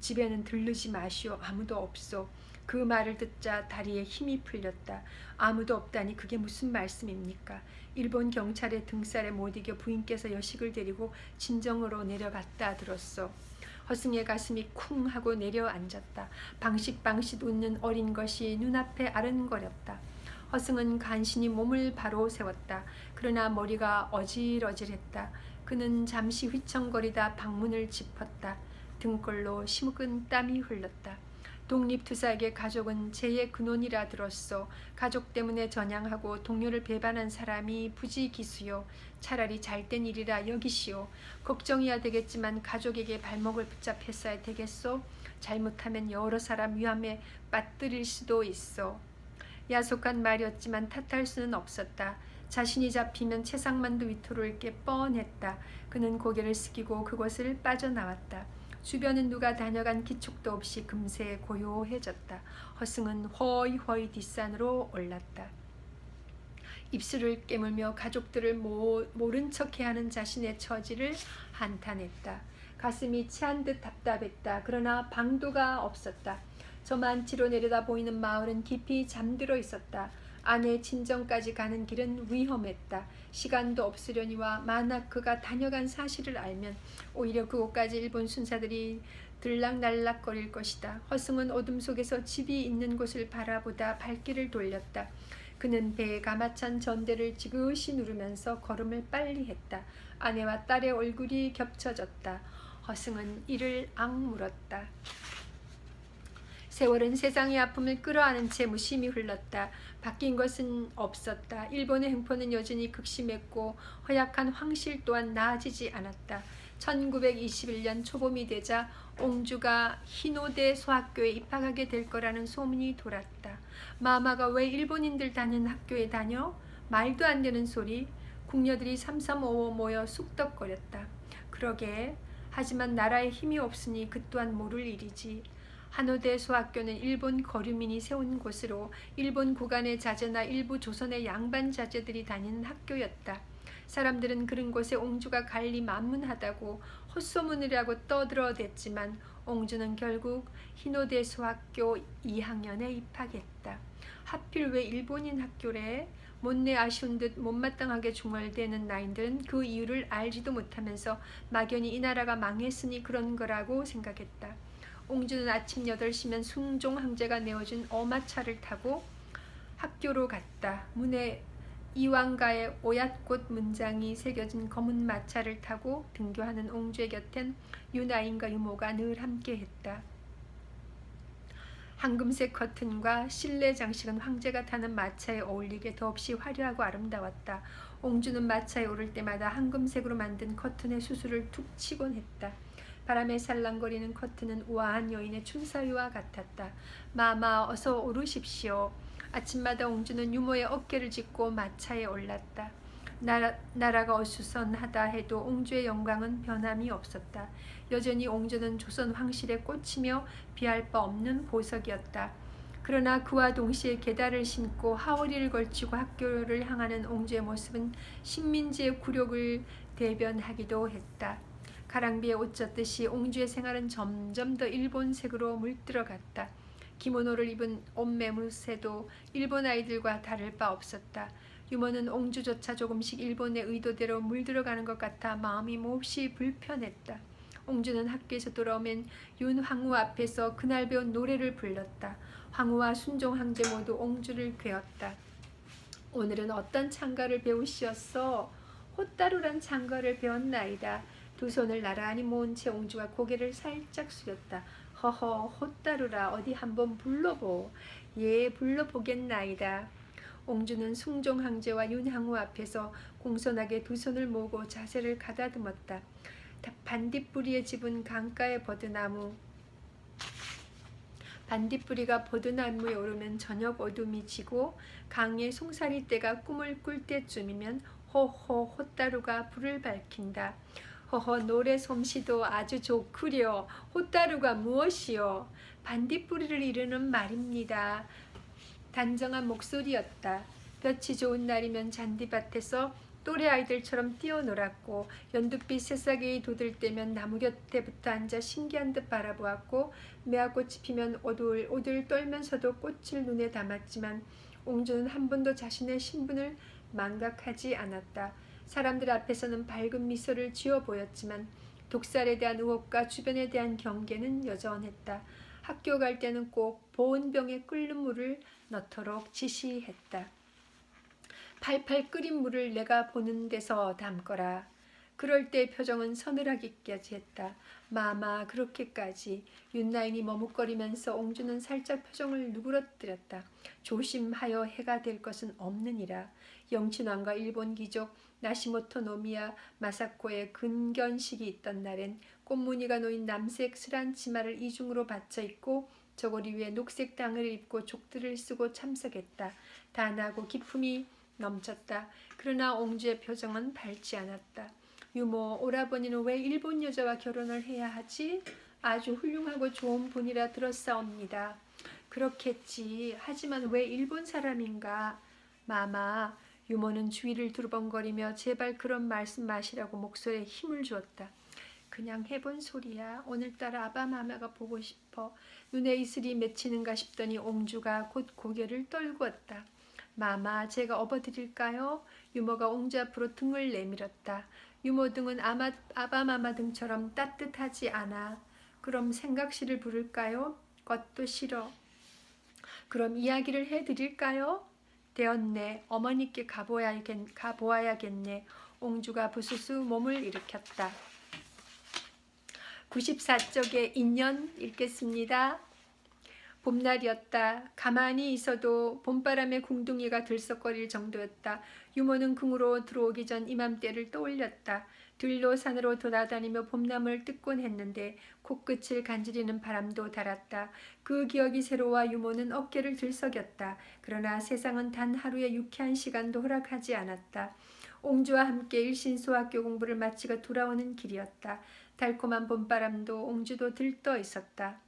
집에는 들르지 마시오. 아무도 없소. 그 말을 듣자 다리에 힘이 풀렸다. 아무도 없다니 그게 무슨 말씀입니까? 일본 경찰의 등살에 못 이겨 부인께서 여식을 데리고 진정으로 내려갔다 들었소. 허승의 가슴이 쿵 하고 내려앉았다. 방싯방싯 웃는 어린 것이 눈앞에 아른거렸다. 허승은 간신히 몸을 바로 세웠다. 그러나 머리가 어질어질했다. 그는 잠시 휘청거리다 방문을 짚었다. 등골로 심은 땀이 흘렀다. 독립투사에게 가족은 재의 근원이라 들었소. 가족 때문에 전향하고 동료를 배반한 사람이 부지기수요. 차라리 잘된 일이라 여기시오. 걱정이야 되겠지만 가족에게 발목을 붙잡혔어야 되겠소. 잘못하면 여러 사람 위험에 빠뜨릴 수도 있어. 야속한 말이었지만 탓할 수는 없었다. 자신이 잡히면 채상만도 위태로울 게 뻔했다. 그는 고개를 숙이고 그곳을 빠져나왔다. 주변은 누가 다녀간 기척도 없이 금세 고요해졌다. 허승은 허이허이 뒷산으로 올랐다. 입술을 깨물며 가족들을 모른 척해 하는 자신의 처지를 한탄했다. 가슴이 체한 듯 답답했다. 그러나 방도가 없었다. 저만치로 내려다 보이는 마을은 깊이 잠들어 있었다. 아내 친정까지 가는 길은 위험했다. 시간도 없으려니와 만약 그가 다녀간 사실을 알면 오히려 그곳까지 일본 순사들이 들락날락거릴 것이다. 허승은 어둠 속에서 집이 있는 곳을 바라보다 발길을 돌렸다. 그는 배에 가마찬 전대를 지그시 누르면서 걸음을 빨리 했다. 아내와 딸의 얼굴이 겹쳐졌다. 허승은 이를 악물었다. 세월은 세상의 아픔을 끌어안은 채 무심히 흘렀다. 바뀐 것은 없었다. 일본의 횡포는 여전히 극심했고 허약한 황실 또한 나아지지 않았다. 1921년 초봄이 되자 옹주가 히노대 소학교에 입학하게 될 거라는 소문이 돌았다. 마마가 왜 일본인들 다니는 학교에 다녀? 말도 안 되는 소리. 궁녀들이 삼삼오오 모여 쑥덕거렸다. 그러게. 하지만 나라에 힘이 없으니 그 또한 모를 일이지. 한오대 소학교는 일본 거류민이 세운 곳으로 일본 구간의 자제나 일부 조선의 양반 자제들이 다니는 학교였다. 사람들은 그런 곳에 옹주가 갈리 만문하다고 헛소문이라고 떠들어댔지만 옹주는 결국 흰오대 소학교 2학년에 입학했다. 하필 왜 일본인 학교래? 못내 아쉬운 듯 못마땅하게 중얼대는 나인들은 그 이유를 알지도 못하면서 막연히 이 나라가 망했으니 그런 거라고 생각했다. 옹주는 아침 8시면 순종 황제가 내어준 어마차를 타고 학교로 갔다. 문에 이왕가의 오얏꽃 문장이 새겨진 검은 마차를 타고 등교하는 옹주의 곁엔 유나인과 유모가 늘 함께했다. 황금색 커튼과 실내 장식은 황제가 타는 마차에 어울리게 더없이 화려하고 아름다웠다. 옹주는 마차에 오를 때마다 황금색으로 만든 커튼에 수술을 툭 치곤 했다. 바람에 살랑거리는 커튼은 우아한 여인의 춤사위와 같았다. 마마 어서 오르십시오. 아침마다 옹주는 유모의 어깨를 짚고 마차에 올랐다. 나라가 어수선하다 해도 옹주의 영광은 변함이 없었다. 여전히 옹주는 조선 황실에 꽂히며 비할 바 없는 보석이었다. 그러나 그와 동시에 계달을 신고 하오리를 걸치고 학교를 향하는 옹주의 모습은 식민지의 굴욕을 대변하기도 했다. 가랑비에 옷 젖듯이 옹주의 생활은 점점 더 일본색으로 물들어갔다. 기모노를 입은 옷매무새도 일본 아이들과 다를 바 없었다. 유모는 옹주조차 조금씩 일본의 의도대로 물들어가는 것 같아 마음이 몹시 불편했다. 옹주는 학교에서 돌아오면 윤황후 앞에서 그날 배운 노래를 불렀다. 황후와 순종 황제 모두 옹주를 괴었다. 오늘은 어떤 창가를 배우시었어? 호따루란 창가를 배웠나이다. 두 손을 나란히 모은 채 옹주가 고개를 살짝 숙였다. 허허, 호따루라 어디 한번 불러보. 예, 불러보겠나이다. 옹주는 숭종 황제와 윤황후 앞에서 공손하게 두 손을 모으고 자세를 가다듬었다. 반딧불이의 집은 강가의 버드나무. 반딧불이가 버드나무에 오르면 저녁 어둠이 지고 강의 송사리 떼가 꿈을 꿀 때쯤이면 호호 호따루가 불을 밝힌다. 허허 노래 솜씨도 아주 좋구려. 호따루가 무엇이요? 반딧불이를 이루는 말입니다. 단정한 목소리였다. 볕이 좋은 날이면 잔디밭에서 또래 아이들처럼 뛰어놀았고 연두빛 새싹이 돋을때면 나무 곁에 붙어 앉아 신기한 듯 바라보았고 매화꽃이 피면 오들오들 떨면서도 꽃을 눈에 담았지만 옹주는 한 번도 자신의 신분을 망각하지 않았다. 사람들 앞에서는 밝은 미소를 지어 보였지만 독살에 대한 의혹과 주변에 대한 경계는 여전했다. 학교 갈 때는 꼭 보온병에 끓는 물을 넣도록 지시했다. 팔팔 끓인 물을 내가 보는 데서 담거라. 그럴 때 표정은 서늘하기까지 했다. 마마 그렇게까지. 윤나인이 머뭇거리면서 옹주는 살짝 표정을 누그러뜨렸다. 조심하여 해가 될 것은 없느니라. 영친왕과 일본 귀족 나시모토 노미야 마사코의 근견식이 있던 날엔 꽃무늬가 놓인 남색 스란 치마를 이중으로 받쳐 입고 저고리 위에 녹색 당을 입고 족들을 쓰고 참석했다. 단하고 기품이 넘쳤다. 그러나 옹주의 표정은 밝지 않았다. 유모, 오라버니는 왜 일본 여자와 결혼을 해야 하지? 아주 훌륭하고 좋은 분이라 들었사옵니다. 그렇겠지. 하지만 왜 일본 사람인가? 마마, 유모는 주위를 두루번거리며 제발 그런 말씀 마시라고 목소리에 힘을 주었다. 그냥 해본 소리야. 오늘따라 아바마마가 보고 싶어. 눈에 이슬이 맺히는가 싶더니 옹주가 곧 고개를 떨구었다. 마마, 제가 업어드릴까요? 유모가 옹주 앞으로 등을 내밀었다. 유모 등은 아바마마 등처럼 따뜻하지 않아. 그럼 생각시를 부를까요? 그것도 싫어. 그럼 이야기를 해드릴까요? 되었네. 어머니께 가보아야겠네. 옹주가 부스스 몸을 일으켰다. 94쪽의 인연 읽겠습니다. 봄날이었다. 가만히 있어도 봄바람에 궁둥이가 들썩거릴 정도였다. 유모는 궁으로 들어오기 전 이맘때를 떠올렸다. 들로 산으로 돌아다니며 봄나무를 뜯곤 했는데 코끝을 간지리는 바람도 달았다. 그 기억이 새로와 유모는 어깨를 들썩였다. 그러나 세상은 단 하루의 유쾌한 시간도 허락하지 않았다. 옹주와 함께 일신소학교 공부를 마치고 돌아오는 길이었다. 달콤한 봄바람도 옹주도 들떠 있었다.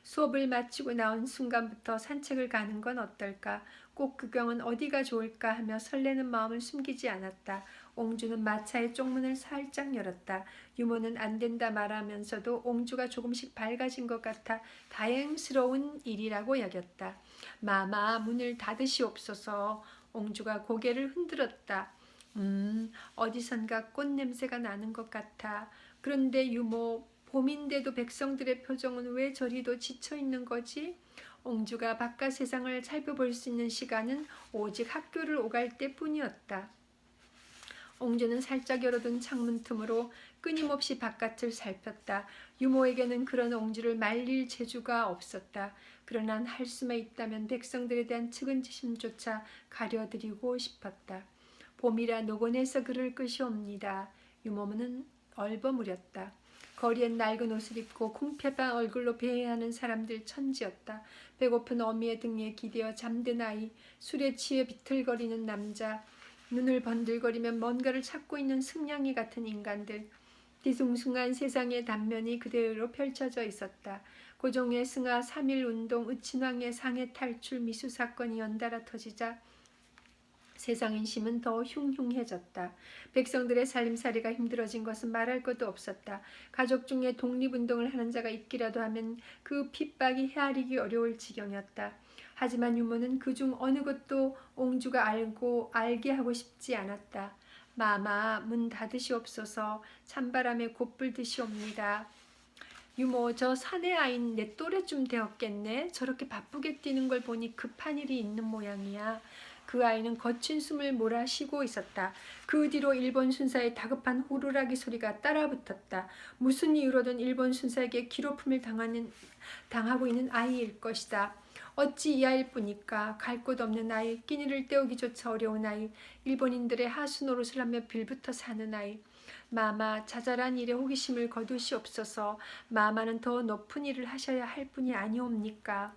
수업을 마치고 나온 순간부터 산책을 가는 건 어떨까? 꼭 구경은 어디가 좋을까 하며 설레는 마음을 숨기지 않았다. 옹주는 마차의 쪽문을 살짝 열었다. 유모는 안 된다 말하면서도 옹주가 조금씩 밝아진 것 같아 다행스러운 일이라고 여겼다. 마마, 문을 닫으시옵소서. 옹주가 고개를 흔들었다. 어디선가 꽃 냄새가 나는 것 같아. 그런데 유모, 봄인데도 백성들의 표정은 왜 저리도 지쳐있는 거지? 옹주가 바깥 세상을 살펴볼 수 있는 시간은 오직 학교를 오갈 때뿐이었다. 옹주는 살짝 열어둔 창문 틈으로 끊임없이 바깥을 살폈다. 유모에게는 그런 옹주를 말릴 재주가 없었다. 그러나 할 수만 있다면 백성들에 대한 측은지심조차 가려드리고 싶었다. 봄이라 노곤해서 그럴 것이옵니다. 유모는 얼버무렸다. 거리엔 낡은 옷을 입고 콩패반 얼굴로 배회하는 사람들 천지였다. 배고픈 어미의 등에 기대어 잠든 아이, 술에 취해 비틀거리는 남자, 눈을 번들거리며 뭔가를 찾고 있는 승냥이 같은 인간들. 뒤숭숭한 세상의 단면이 그대로 펼쳐져 있었다. 고종의 승하 3.1운동, 의친왕의 상해 탈출 미수 사건이 연달아 터지자 세상 인심은 더 흉흉해졌다. 백성들의 살림살이가 힘들어진 것은 말할 것도 없었다. 가족 중에 독립운동을 하는 자가 있기라도 하면 그 핍박이 헤아리기 어려울 지경이었다. 하지만 유모는 그중 어느 것도 옹주가 알게 하고 싶지 않았다. 마마, 문 닫으시옵소서. 찬바람에 곧불드시옵니다. 유모, 저 사내 아이는 내 또래쯤 되었겠네. 저렇게 바쁘게 뛰는 걸 보니 급한 일이 있는 모양이야. 그 아이는 거친 숨을 몰아쉬고 있었다. 그 뒤로 일본 순사의 다급한 호루라기 소리가 따라붙었다. 무슨 이유로든 일본 순사에게 기로품을 당하고 있는 아이일 것이다. 어찌 이 아이일 뿐일까? 갈 곳 없는 아이, 끼니를 때우기조차 어려운 아이, 일본인들의 하수 노릇을 하며 빌부터 사는 아이. 마마, 자잘한 일에 호기심을 거두시옵소서. 마마는 더 높은 일을 하셔야 할 뿐이 아니옵니까?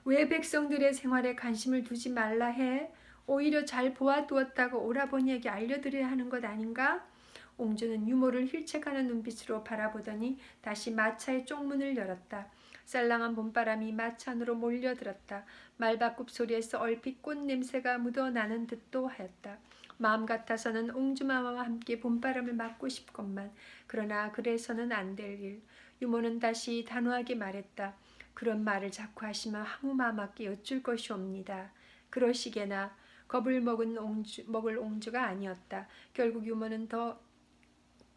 왜 백성들의 생활에 관심을 두지 말라 해? 오히려 잘 보아두었다고 오라버니에게 알려드려야 하는 것 아닌가? 옹주는 유모를 힐책하는 눈빛으로 바라보더니 다시 마차의 쪽문을 열었다. 쌀랑한 봄바람이 마차 안으로 몰려들었다. 말바꿈 소리에서 얼핏 꽃 냄새가 묻어나는 듯도 하였다. 마음 같아서는 옹주마마와 함께 봄바람을 맞고 싶건만 그러나 그래서는 안 될 일. 유모는 다시 단호하게 말했다. 그런 말을 자꾸 하시면 항우마마께 여쭐 것이옵니다. 그러시게나 겁을 먹을 옹주가 아니었다. 결국 유모는 더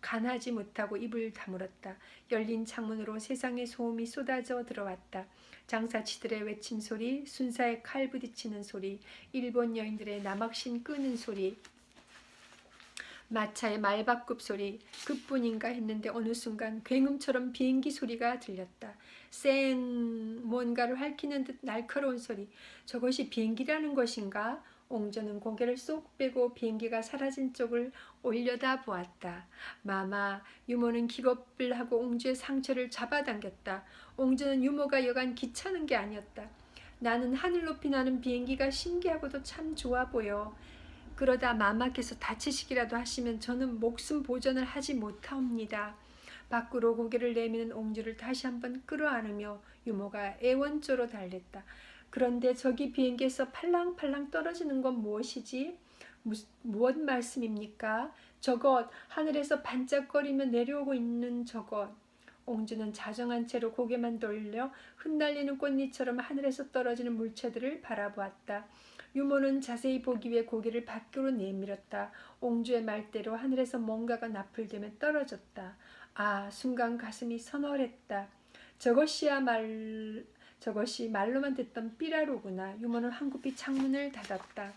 간하지 못하고 입을 다물었다. 열린 창문으로 세상의 소음이 쏟아져 들어왔다. 장사치들의 외침소리, 순사의 칼 부딪히는 소리, 일본 여인들의 남학신 끄는 소리, 마차의 말바꿈 소리, 그뿐인가 했는데 어느 순간 굉음처럼 비행기 소리가 들렸다. 쌩, 뭔가를 핥히는 듯 날카로운 소리. 저것이 비행기라는 것인가? 옹주는 고개를 쏙 빼고 비행기가 사라진 쪽을 올려다 보았다. 마마, 유모는 기겁을 하고 옹주의 상처를 잡아당겼다. 옹주는 유모가 여간 귀찮은 게 아니었다. 나는 하늘 높이 나는 비행기가 신기하고도 참 좋아 보여. 그러다 마마께서 다치시기라도 하시면 저는 목숨 보전을 하지 못하옵니다. 밖으로 고개를 내미는 옹주를 다시 한번 끌어안으며 유모가 애원조로 달랬다. 그런데 저기 비행기에서 팔랑팔랑 떨어지는 건 무엇이지? 무엇 말씀입니까? 저것, 하늘에서 반짝거리며 내려오고 있는 저것. 옹주는 자정한 채로 고개만 돌려 흩날리는 꽃잎처럼 하늘에서 떨어지는 물체들을 바라보았다. 유모는 자세히 보기 위해 고개를 밖으로 내밀었다. 옹주의 말대로 하늘에서 뭔가가 나풀대며 떨어졌다. 아, 순간 가슴이 서늘했다. 저것이 말로만 듣던 삐라로구나. 유모는 황급히 창문을 닫았다.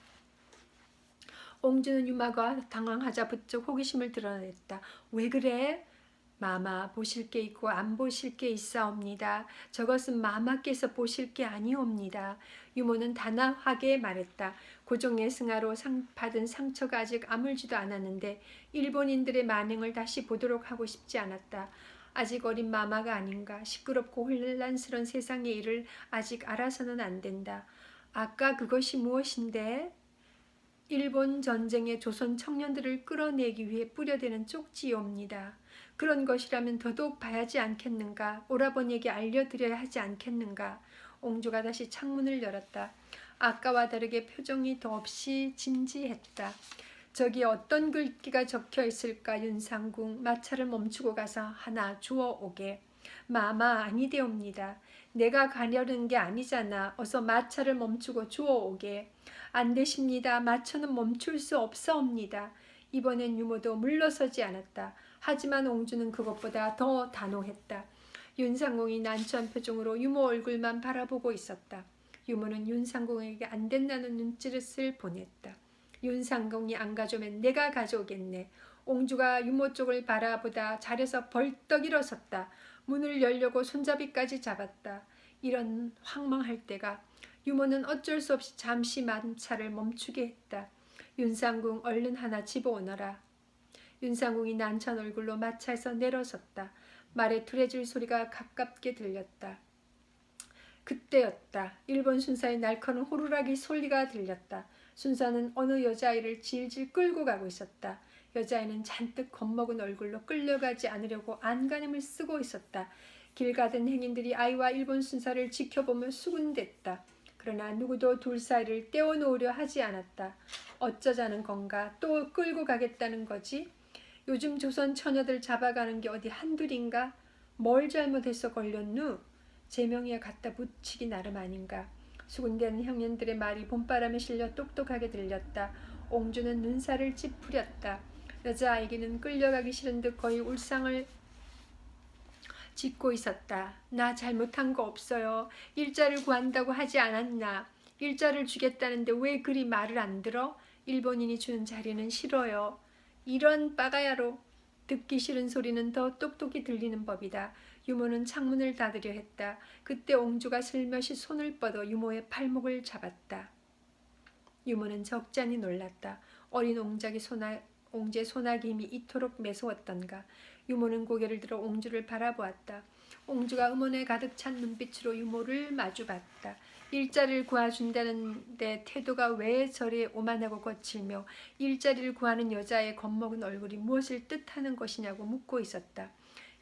옹주는 유마가 당황하자 부쩍 호기심을 드러냈다. 왜 그래? 마마, 보실 게 있고 안 보실 게 있사옵니다. 저것은 마마께서 보실 게 아니옵니다. 유모는 단호하게 말했다. 고종의 승하로 받은 상처가 아직 아물지도 않았는데 일본인들의 만행을 다시 보도록 하고 싶지 않았다. 아직 어린 마마가 아닌가. 시끄럽고 혼란스러운 세상의 일을 아직 알아서는 안 된다. 아까 그것이 무엇인데? 일본 전쟁에 조선 청년들을 끌어내기 위해 뿌려대는 쪽지옵니다. 그런 것이라면 더더욱 봐야지 않겠는가. 오라버니에게 알려드려야 하지 않겠는가. 옹주가 다시 창문을 열었다. 아까와 다르게 표정이 더없이 진지했다. 저기 어떤 글귀가 적혀 있을까. 윤상궁, 마차를 멈추고 가서 하나 주워 오게. 마마, 아니되옵니다. 내가 가려는 게 아니잖아. 어서 마차를 멈추고 주워 오게. 안 되십니다. 마차는 멈출 수 없사옵니다. 이번엔 유모도 물러서지 않았다. 하지만 옹주는 그것보다 더 단호했다. 윤상공이 난처한 표정으로 유모 얼굴만 바라보고 있었다. 유모는 윤상공에게 안 된다는 눈짓을 보냈다. 윤상공이 안 가져오면 내가 가져오겠네. 옹주가 유모 쪽을 바라보다 자리에서 벌떡 일어섰다. 문을 열려고 손잡이까지 잡았다. 이런 황망할 때가. 유모는 어쩔 수 없이 잠시 마차를 멈추게 했다. 윤상궁, 얼른 하나 집어오너라. 윤상궁이 난처한 얼굴로 마차에서 내려섰다. 말에 투레질 소리가 가깝게 들렸다. 그때였다. 일본 순사의 날카로운 호루라기 소리가 들렸다. 순사는 어느 여자아이를 질질 끌고 가고 있었다. 여자아이는 잔뜩 겁먹은 얼굴로 끌려가지 않으려고 안간힘을 쓰고 있었다. 길 가던 행인들이 아이와 일본 순사를 지켜보며 수군댔다. 그러나 누구도 둘 사이를 떼어놓으려 하지 않았다. 어쩌자는 건가? 또 끌고 가겠다는 거지? 요즘 조선 처녀들 잡아가는 게 어디 한둘인가? 뭘 잘못해서 걸렸누? 제명이에 갖다 붙이기 나름 아닌가? 수군대는 형님들의 말이 봄바람에 실려 똑똑하게 들렸다. 옹주는 눈살을 찌푸렸다. 여자아이에게는 끌려가기 싫은 듯 거의 울상을 짓고 있었다. 나 잘못한 거 없어요. 일자를 구한다고 하지 않았나? 일자를 주겠다는데 왜 그리 말을 안 들어? 일본인이 주는 자리는 싫어요. 이런 빠가야로. 듣기 싫은 소리는 더 똑똑히 들리는 법이다. 유모는 창문을 닫으려 했다. 그때 옹주가 슬며시 손을 뻗어 유모의 팔목을 잡았다. 유모는 적잖이 놀랐다. 어린 옹주의 소나기 힘이 이토록 매서웠던가. 유모는 고개를 들어 옹주를 바라보았다. 옹주가 음원에 가득 찬 눈빛으로 유모를 마주봤다. 일자리를 구해준다는데 태도가 왜 저리 오만하고 거칠며 일자리를 구하는 여자의 겁먹은 얼굴이 무엇을 뜻하는 것이냐고 묻고 있었다.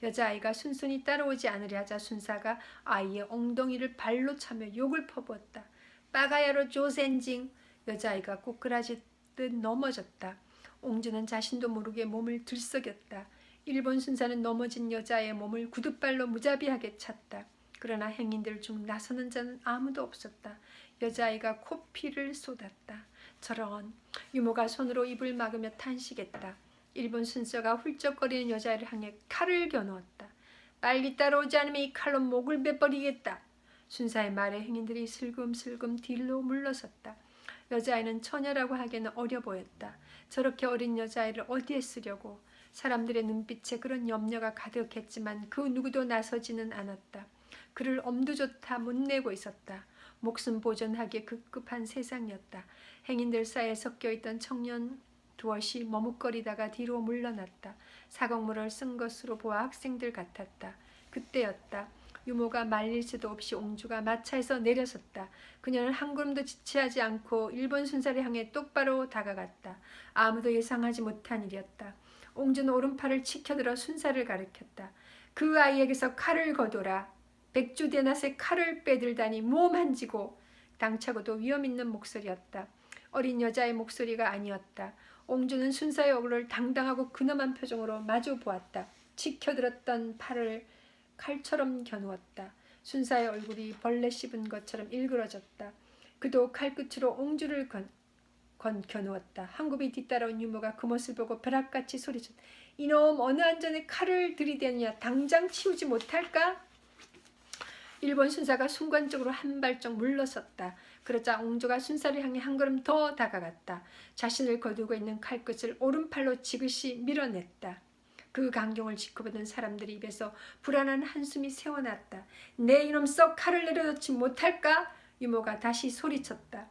여자아이가 순순히 따라오지 않으려 하자 순사가 아이의 엉덩이를 발로 차며 욕을 퍼부었다. 빠가야로 조센징. 여자아이가 꼬꾸라지 꺾듯 넘어졌다. 옹주는 자신도 모르게 몸을 들썩였다. 일본 순사는 넘어진 여자의 몸을 구둣발로 무자비하게 찼다. 그러나 행인들 중 나서는 자는 아무도 없었다. 여자아이가 코피를 쏟았다. 저런. 유모가 손으로 입을 막으며 탄식했다. 일본 순서가 훌쩍거리는 여자아이를 향해 칼을 겨누었다. 빨리 따라오지 않으면 이 칼로 목을 베버리겠다. 순사의 말에 행인들이 슬금슬금 뒤로 물러섰다. 여자아이는 처녀라고 하기에는 어려 보였다. 저렇게 어린 여자아이를 어디에 쓰려고. 사람들의 눈빛에 그런 염려가 가득했지만 그 누구도 나서지는 않았다. 그를 엄두조차 못 내고 있었다. 목숨 보존하기에 급급한 세상이었다. 행인들 사이에 섞여있던 청년 두엇이 머뭇거리다가 뒤로 물러났다. 사곡물을 쓴 것으로 보아 학생들 같았다. 그때였다. 유모가 말릴 새도 없이 옹주가 마차에서 내려섰다. 그녀는 한 걸음도 지체하지 않고 일본 순사를 향해 똑바로 다가갔다. 아무도 예상하지 못한 일이었다. 옹주는 오른팔을 치켜들어 순사를 가리켰다. 그 아이에게서 칼을 거둬라. 백주대낮에 칼을 빼들다니 무엄한지고. 당차고도 위험있는 목소리였다. 어린 여자의 목소리가 아니었다. 옹주는 순사의 얼굴을 당당하고 근엄한 표정으로 마주 보았다. 치켜들었던 팔을 칼처럼 겨누었다. 순사의 얼굴이 벌레 씹은 것처럼 일그러졌다. 그도 칼끝으로 옹주를 겨누었다. 한굽이 뒤따라온 유모가 그 모습을 보고 벼락같이 소리쳤다. 이놈 어느 안전에 칼을 들이대느냐. 당장 치우지 못할까? 일본 순사가 순간적으로 한 발짝 물러섰다. 그러자 옹주가 순사를 향해 한 걸음 더 다가갔다. 자신을 거두고 있는 칼끝을 오른팔로 지그시 밀어냈다. 그 광경을 지켜보던 사람들이 입에서 불안한 한숨이 새어났다. 내 이놈 썩 칼을 내려놓지 못할까? 유모가 다시 소리쳤다.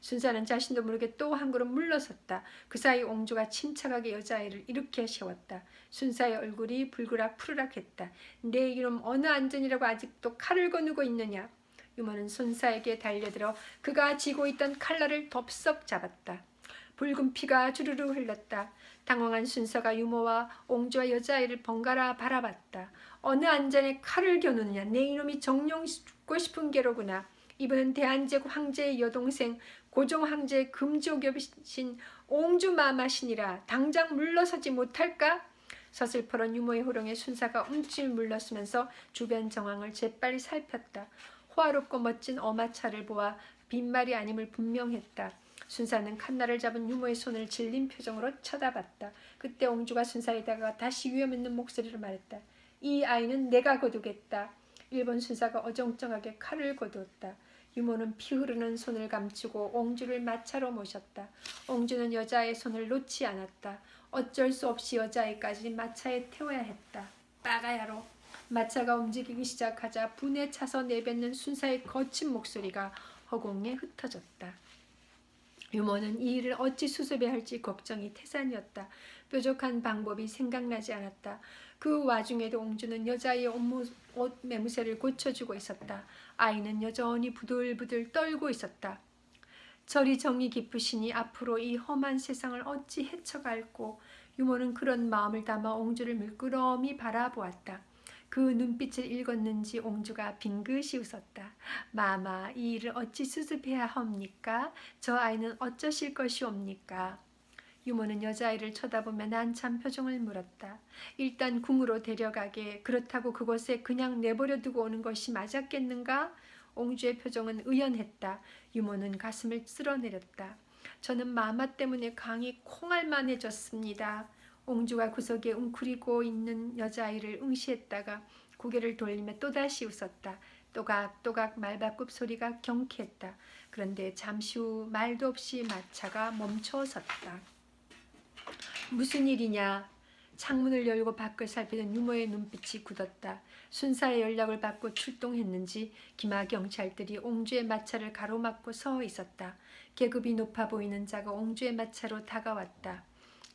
순사는 자신도 모르게 또 한 걸음 물러섰다. 그 사이 옹주가 침착하게 여자아이를 일으켜 세웠다. 순사의 얼굴이 불그락 푸르락했다. 내 이놈 어느 안전이라고 아직도 칼을 거누고 있느냐. 유모는 순사에게 달려들어 그가 쥐고 있던 칼날을 덥석 잡았다. 붉은 피가 주르르 흘렀다. 당황한 순사가 유모와 옹주와 여자아이를 번갈아 바라봤다. 어느 안전에 칼을 겨누느냐. 내 이놈이 정령 죽고 싶은 게로구나. 이분은 대한제국 황제의 여동생 고종 황제의 금지옥엽이신 옹주마마시니라. 당장 물러서지 못할까? 서슬퍼런 유모의 호령에 순사가 움찔 물러서면서 주변 정황을 재빨리 살폈다. 호화롭고 멋진 어마차를 보아 빈말이 아님을 분명했다. 순사는 칸날을 잡은 유모의 손을 질린 표정으로 쳐다봤다. 그때 옹주가 순사에다가 다시 위험있는 목소리로 말했다. 이 아이는 내가 거두겠다. 일본 순사가 어정쩡하게 칼을 거두었다. 유모는 피 흐르는 손을 감추고 옹주를 마차로 모셨다. 옹주는 여자의 손을 놓지 않았다. 어쩔 수 없이 여자애까지 마차에 태워야 했다. 빠가야로. 마차가 움직이기 시작하자 분에 차서 내뱉는 순사의 거친 목소리가 허공에 흩어졌다. 유모는 이 일을 어찌 수습해야 할지 걱정이 태산이었다. 뾰족한 방법이 생각나지 않았다. 그 와중에도 옹주는 여자의 옷 매무새를 고쳐주고 있었다. 아이는 여전히 부들부들 떨고 있었다. 저리 정이 깊으시니 앞으로 이 험한 세상을 어찌 헤쳐갈꼬. 유모는 그런 마음을 담아 옹주를 물끄러미 바라보았다. 그 눈빛을 읽었는지 옹주가 빙긋이 웃었다. 마마, 이 일을 어찌 수습해야 합니까? 저 아이는 어쩌실 것이옵니까? 유모는 여자아이를 쳐다보며 난참 표정을 물었다. 일단 궁으로 데려가게. 그렇다고 그곳에 그냥 내버려 두고 오는 것이 맞았겠는가? 옹주의 표정은 의연했다. 유모는 가슴을 쓸어내렸다. 저는 마마 때문에 강이 콩알만해졌습니다. 옹주가 구석에 웅크리고 있는 여자아이를 응시했다가 고개를 돌리며 또다시 웃었다. 또각또각 말바꿈 소리가 경쾌했다. 그런데 잠시 후 말도 없이 마차가 멈춰섰다. 무슨 일이냐? 창문을 열고 밖을 살피던 유모의 눈빛이 굳었다. 순사의 연락을 받고 출동했는지 기마 경찰들이 옹주의 마차를 가로막고 서 있었다. 계급이 높아 보이는 자가 옹주의 마차로 다가왔다.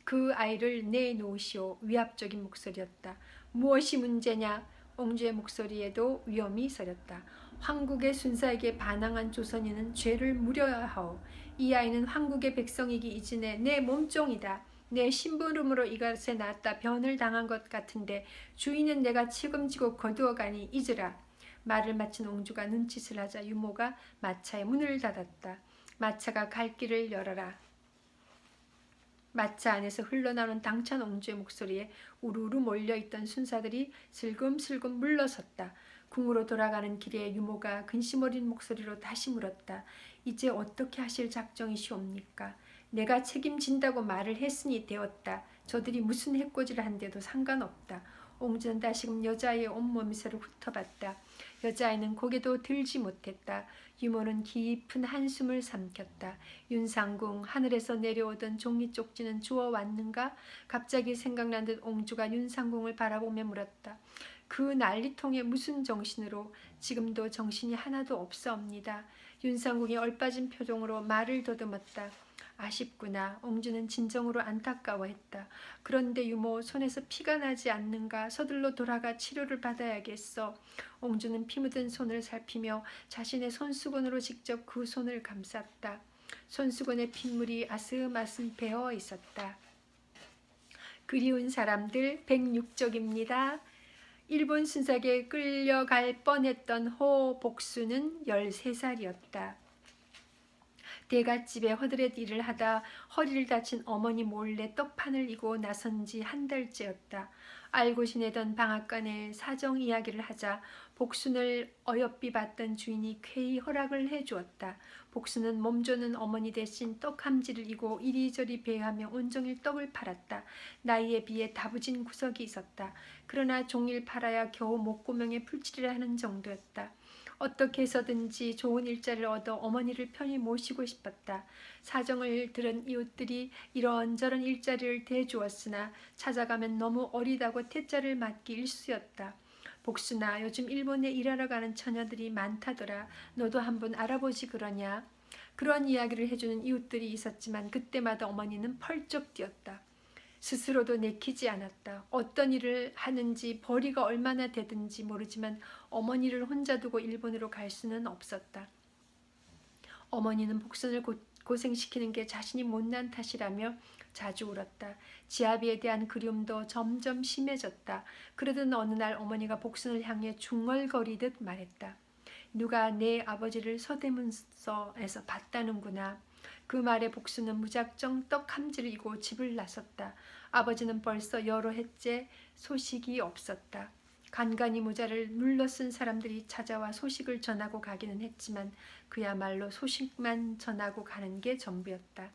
그 아이를 내놓으시오. 위압적인 목소리였다. 무엇이 문제냐? 옹주의 목소리에도 위험이 서렸다. 황국의 순사에게 반항한 조선인은 죄를 물어야 하오. 이 아이는 황국의 백성이기 이전에 내 몸종이다. 내 심부름으로 이것에 낳았다 변을 당한 것 같은데 주인은 내가 책임지고 거두어가니 잊으라. 말을 마친 옹주가 눈짓을 하자 유모가 마차의 문을 닫았다. 마차가 갈 길을 열어라. 마차 안에서 흘러나오는 당찬 옹주의 목소리에 우르르 몰려있던 순사들이 슬금슬금 물러섰다. 궁으로 돌아가는 길에 유모가 근심 어린 목소리로 다시 물었다. 이제 어떻게 하실 작정이시옵니까? 내가 책임진다고 말을 했으니 되었다. 저들이 무슨 해코지를 한데도 상관없다. 옹주는 다시금 여자아이의 온몸새를 훑어봤다. 여자아이는 고개도 들지 못했다. 유모는 깊은 한숨을 삼켰다. 윤상궁, 하늘에서 내려오던 종이 쪽지는 주워왔는가? 갑자기 생각난 듯 옹주가 윤상궁을 바라보며 물었다. 그 난리통에 무슨 정신으로? 지금도 정신이 하나도 없사옵니다. 윤상궁이 얼빠진 표정으로 말을 더듬었다. 아쉽구나. 옹주는 진정으로 안타까워했다. 그런데 유모, 손에서 피가 나지 않는가? 서둘러 돌아가 치료를 받아야겠어. 옹주는 피 묻은 손을 살피며 자신의 손수건으로 직접 그 손을 감쌌다. 손수건의 핏물이 아슴아슴 배어 있었다. 그리운 사람들 106쪽입니다. 일본 순사에게 끌려갈 뻔했던 호 복수는 13살이었다. 대갓집에 허드렛 일을 하다 허리를 다친 어머니 몰래 떡판을 이고 나선 지 한 달째였다. 알고 지내던 방앗간에 사정 이야기를 하자 복순을 어여삐 봤던 주인이 쾌히 허락을 해주었다. 복순은 몸조는 어머니 대신 떡함지를 이고 이리저리 배회하며 온종일 떡을 팔았다. 나이에 비해 다부진 구석이 있었다. 그러나 종일 팔아야 겨우 목구멍에 풀칠을 하는 정도였다. 어떻게 해서든지 좋은 일자리를 얻어 어머니를 편히 모시고 싶었다. 사정을 들은 이웃들이 이런저런 일자리를 대주었으나 찾아가면 너무 어리다고 퇴짜를 맞기 일쑤였다. 복순아, 요즘 일본에 일하러 가는 처녀들이 많다더라. 너도 한번 알아보지 그러냐? 그런 이야기를 해주는 이웃들이 있었지만 그때마다 어머니는 펄쩍 뛰었다. 스스로도 내키지 않았다. 어떤 일을 하는지 벌이가 얼마나 되든지 모르지만 어머니를 혼자 두고 일본으로 갈 수는 없었다. 어머니는 복순을 고생시키는 게 자신이 못난 탓이라며 자주 울었다. 지아비에 대한 그리움도 점점 심해졌다. 그러던 어느 날 어머니가 복순을 향해 중얼거리듯 말했다. 누가 내 아버지를 서대문서에서 봤다는구나. 그 말에 복순은 무작정 떡 함지를 이고 집을 나섰다. 아버지는 벌써 여러 해째 소식이 없었다. 간간히 모자를 눌러쓴 사람들이 찾아와 소식을 전하고 가기는 했지만 그야말로 소식만 전하고 가는 게 전부였다.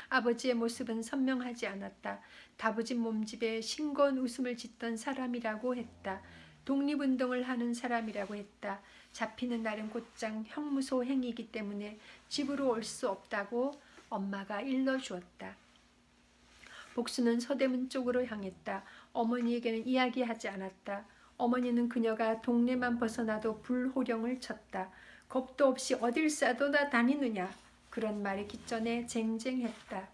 아버지의 모습은 선명하지 않았다. 다부진 몸집에 싱거운 웃음을 짓던 사람이라고 했다. 독립운동을 하는 사람이라고 했다. 잡히는 날은 곧장 형무소 행위이기 때문에 집으로 올 수 없다고 엄마가 일러주었다. 복수는 서대문 쪽으로 향했다. 어머니에게는 이야기하지 않았다. 어머니는 그녀가 동네만 벗어나도 불호령을 쳤다. 겁도 없이 어딜 싸돌아 다니느냐. 그런 말이 기전에 쟁쟁했다.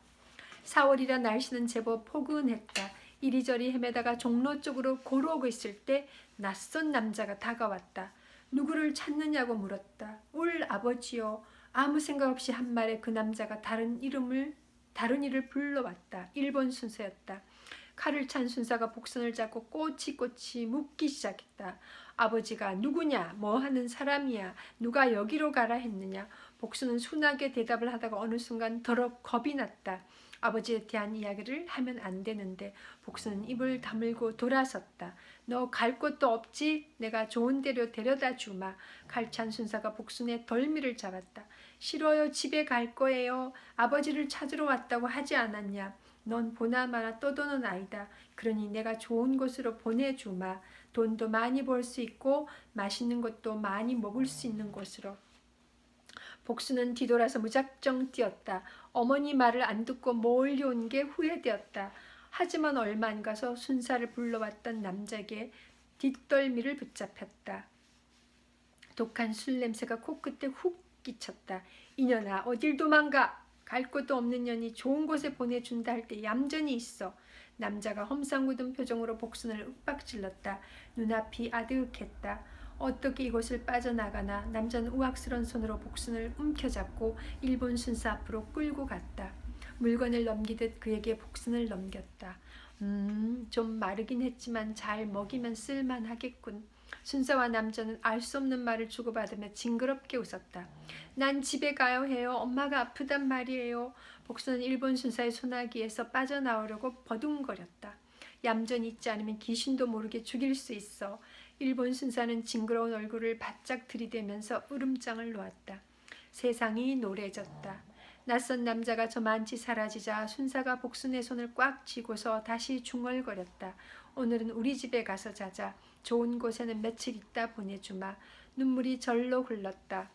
4월이라 날씨는 제법 포근했다. 이리저리 헤매다가 종로 쪽으로 걸어오고 있을 때 낯선 남자가 다가왔다. 누구를 찾느냐고 물었다. 울 아버지요. 아무 생각 없이 한 말에 그 남자가 다른 이를 불러왔다. 일본 순사였다. 칼을 찬 순사가 복선을 잡고 꼬치꼬치 묻기 시작했다. 아버지가 누구냐? 뭐 하는 사람이야? 누가 여기로 가라 했느냐? 복수는 순하게 대답을 하다가 어느 순간 더럽 겁이 났다. 아버지에 대한 이야기를 하면 안 되는데 복수는 입을 다물고 돌아섰다. 너 갈 곳도 없지? 내가 좋은 데로 데려다 주마. 칼찬 순사가 복순의 덜미를 잡았다. 싫어요. 집에 갈 거예요. 아버지를 찾으러 왔다고 하지 않았냐? 넌 보나마나 떠도는 아이다. 그러니 내가 좋은 곳으로 보내주마. 돈도 많이 벌 수 있고 맛있는 것도 많이 먹을 수 있는 곳으로. 복수는 뒤돌아서 무작정 뛰었다. 어머니 말을 안 듣고 몰려온 게 후회되었다. 하지만 얼마 안 가서 순사를 불러왔던 남자에게 뒷덜미를 붙잡혔다. 독한 술 냄새가 코끝에 훅 끼쳤다. 이년아 어딜 도망가. 갈 곳도 없는 년이 좋은 곳에 보내준다 할 때 얌전히 있어. 남자가 험상궂은 표정으로 복순을 윽박질렀다. 눈앞이 아득했다. 어떻게 이곳을 빠져나가나. 남자는 우악스런 손으로 복순을 움켜잡고 일본 순사 앞으로 끌고 갔다. 물건을 넘기듯 그에게 복순을 넘겼다. 좀 마르긴 했지만 잘 먹이면 쓸만하겠군. 순사와 남자는 알 수 없는 말을 주고받으며 징그럽게 웃었다. 난 집에 가야 해요. 엄마가 아프단 말이에요. 복수는 일본 순사의 소나기에서 빠져나오려고 버둥거렸다. 얌전히 있지 않으면 귀신도 모르게 죽일 수 있어. 일본 순사는 징그러운 얼굴을 바짝 들이대면서 으름장을 놓았다. 세상이 노래졌다. 낯선 남자가 저만치 사라지자 순사가 복순의 손을 꽉 쥐고서 다시 중얼거렸다. 오늘은 우리 집에 가서 자자. 좋은 곳에는 며칠 있다 보내주마. 눈물이 절로 흘렀다.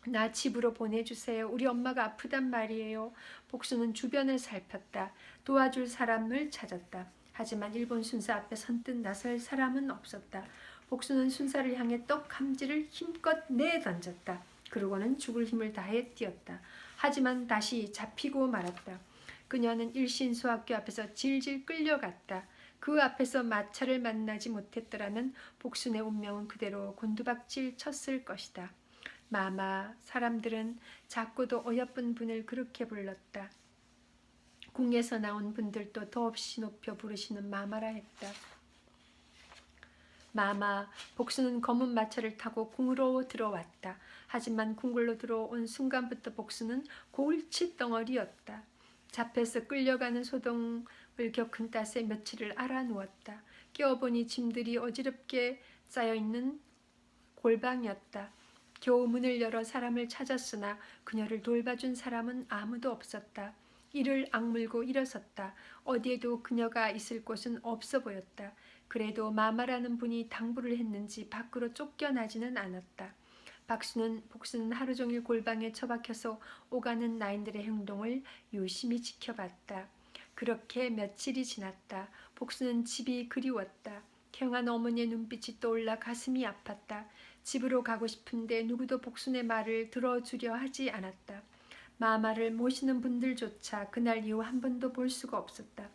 나 집으로 보내주세요. 우리 엄마가 아프단 말이에요. 복수는 주변을 살폈다. 도와줄 사람을 찾았다. 하지만 일본 순사 앞에 선뜻 나설 사람은 없었다. 복수는 순사를 향해 떡 함지를 힘껏 내던졌다. 그러고는 죽을 힘을 다해 뛰었다. 하지만 다시 잡히고 말았다. 그녀는 일신소학교 앞에서 질질 끌려갔다. 그 앞에서 마차를 만나지 못했더라면 복순의 운명은 그대로 곤두박질 쳤을 것이다. 마마, 사람들은 작고도 어여쁜 분을 그렇게 불렀다. 궁에서 나온 분들도 더없이 높여 부르시는 마마라 했다. 마마, 복수는 검은 마차를 타고 궁으로 들어왔다. 하지만 궁궐로 들어온 순간부터 복수는 골칫덩어리였다. 잡혀서 끌려가는 소동을 겪은 탓에 며칠을 알아누웠다. 깨어보니 짐들이 어지럽게 쌓여있는 골방이었다. 겨우 문을 열어 사람을 찾았으나 그녀를 돌봐준 사람은 아무도 없었다. 이를 악물고 일어섰다. 어디에도 그녀가 있을 곳은 없어 보였다. 그래도 마마라는 분이 당부를 했는지 밖으로 쫓겨나지는 않았다. 복수는 하루 종일 골방에 처박혀서 오가는 나인들의 행동을 유심히 지켜봤다. 그렇게 며칠이 지났다. 복수는 집이 그리웠다. 경한 어머니의 눈빛이 떠올라 가슴이 아팠다. 집으로 가고 싶은데 누구도 복순의 말을 들어주려 하지 않았다. 마마를 모시는 분들조차 그날 이후 한 번도 볼 수가 없었다.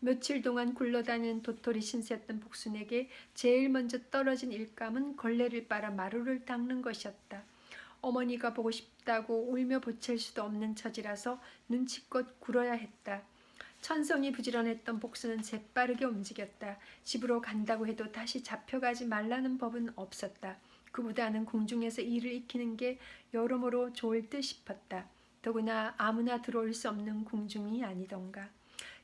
며칠 동안 굴러다니는 도토리 신세였던 복순에게 제일 먼저 떨어진 일감은 걸레를 빨아 마루를 닦는 것이었다. 어머니가 보고 싶다고 울며 보챌 수도 없는 처지라서 눈치껏 굴어야 했다. 천성이 부지런했던 복수는 재빠르게 움직였다. 집으로 간다고 해도 다시 잡혀가지 말라는 법은 없었다. 그보다는 궁중에서 일을 익히는 게 여러모로 좋을 듯 싶었다. 더구나 아무나 들어올 수 없는 궁중이 아니던가.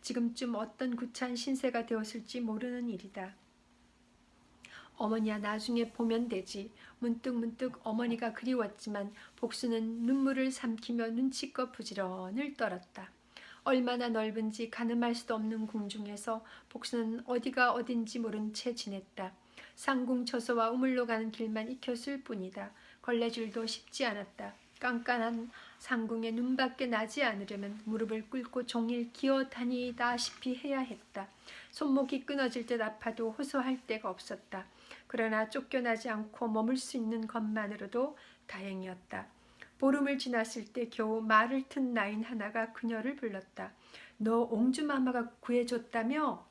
지금쯤 어떤 구차한 신세가 되었을지 모르는 일이다. 어머니야 나중에 보면 되지. 문득 어머니가 그리웠지만 복수는 눈물을 삼키며 눈치껏 부지런을 떨었다. 얼마나 넓은지 가늠할 수도 없는 궁중에서 복수는 어디가 어딘지 모른 채 지냈다. 상궁 처소와 우물로 가는 길만 익혔을 뿐이다. 걸레질도 쉽지 않았다. 깐깐한 상궁에 눈밖에 나지 않으려면 무릎을 꿇고 종일 기어 다니다시피 해야 했다. 손목이 끊어질 듯 아파도 호소할 데가 없었다. 그러나 쫓겨나지 않고 머물 수 있는 것만으로도 다행이었다. 보름을 지났을 때 겨우 말을 튼 나인 하나가 그녀를 불렀다. 너 옹주마마가 구해줬다며?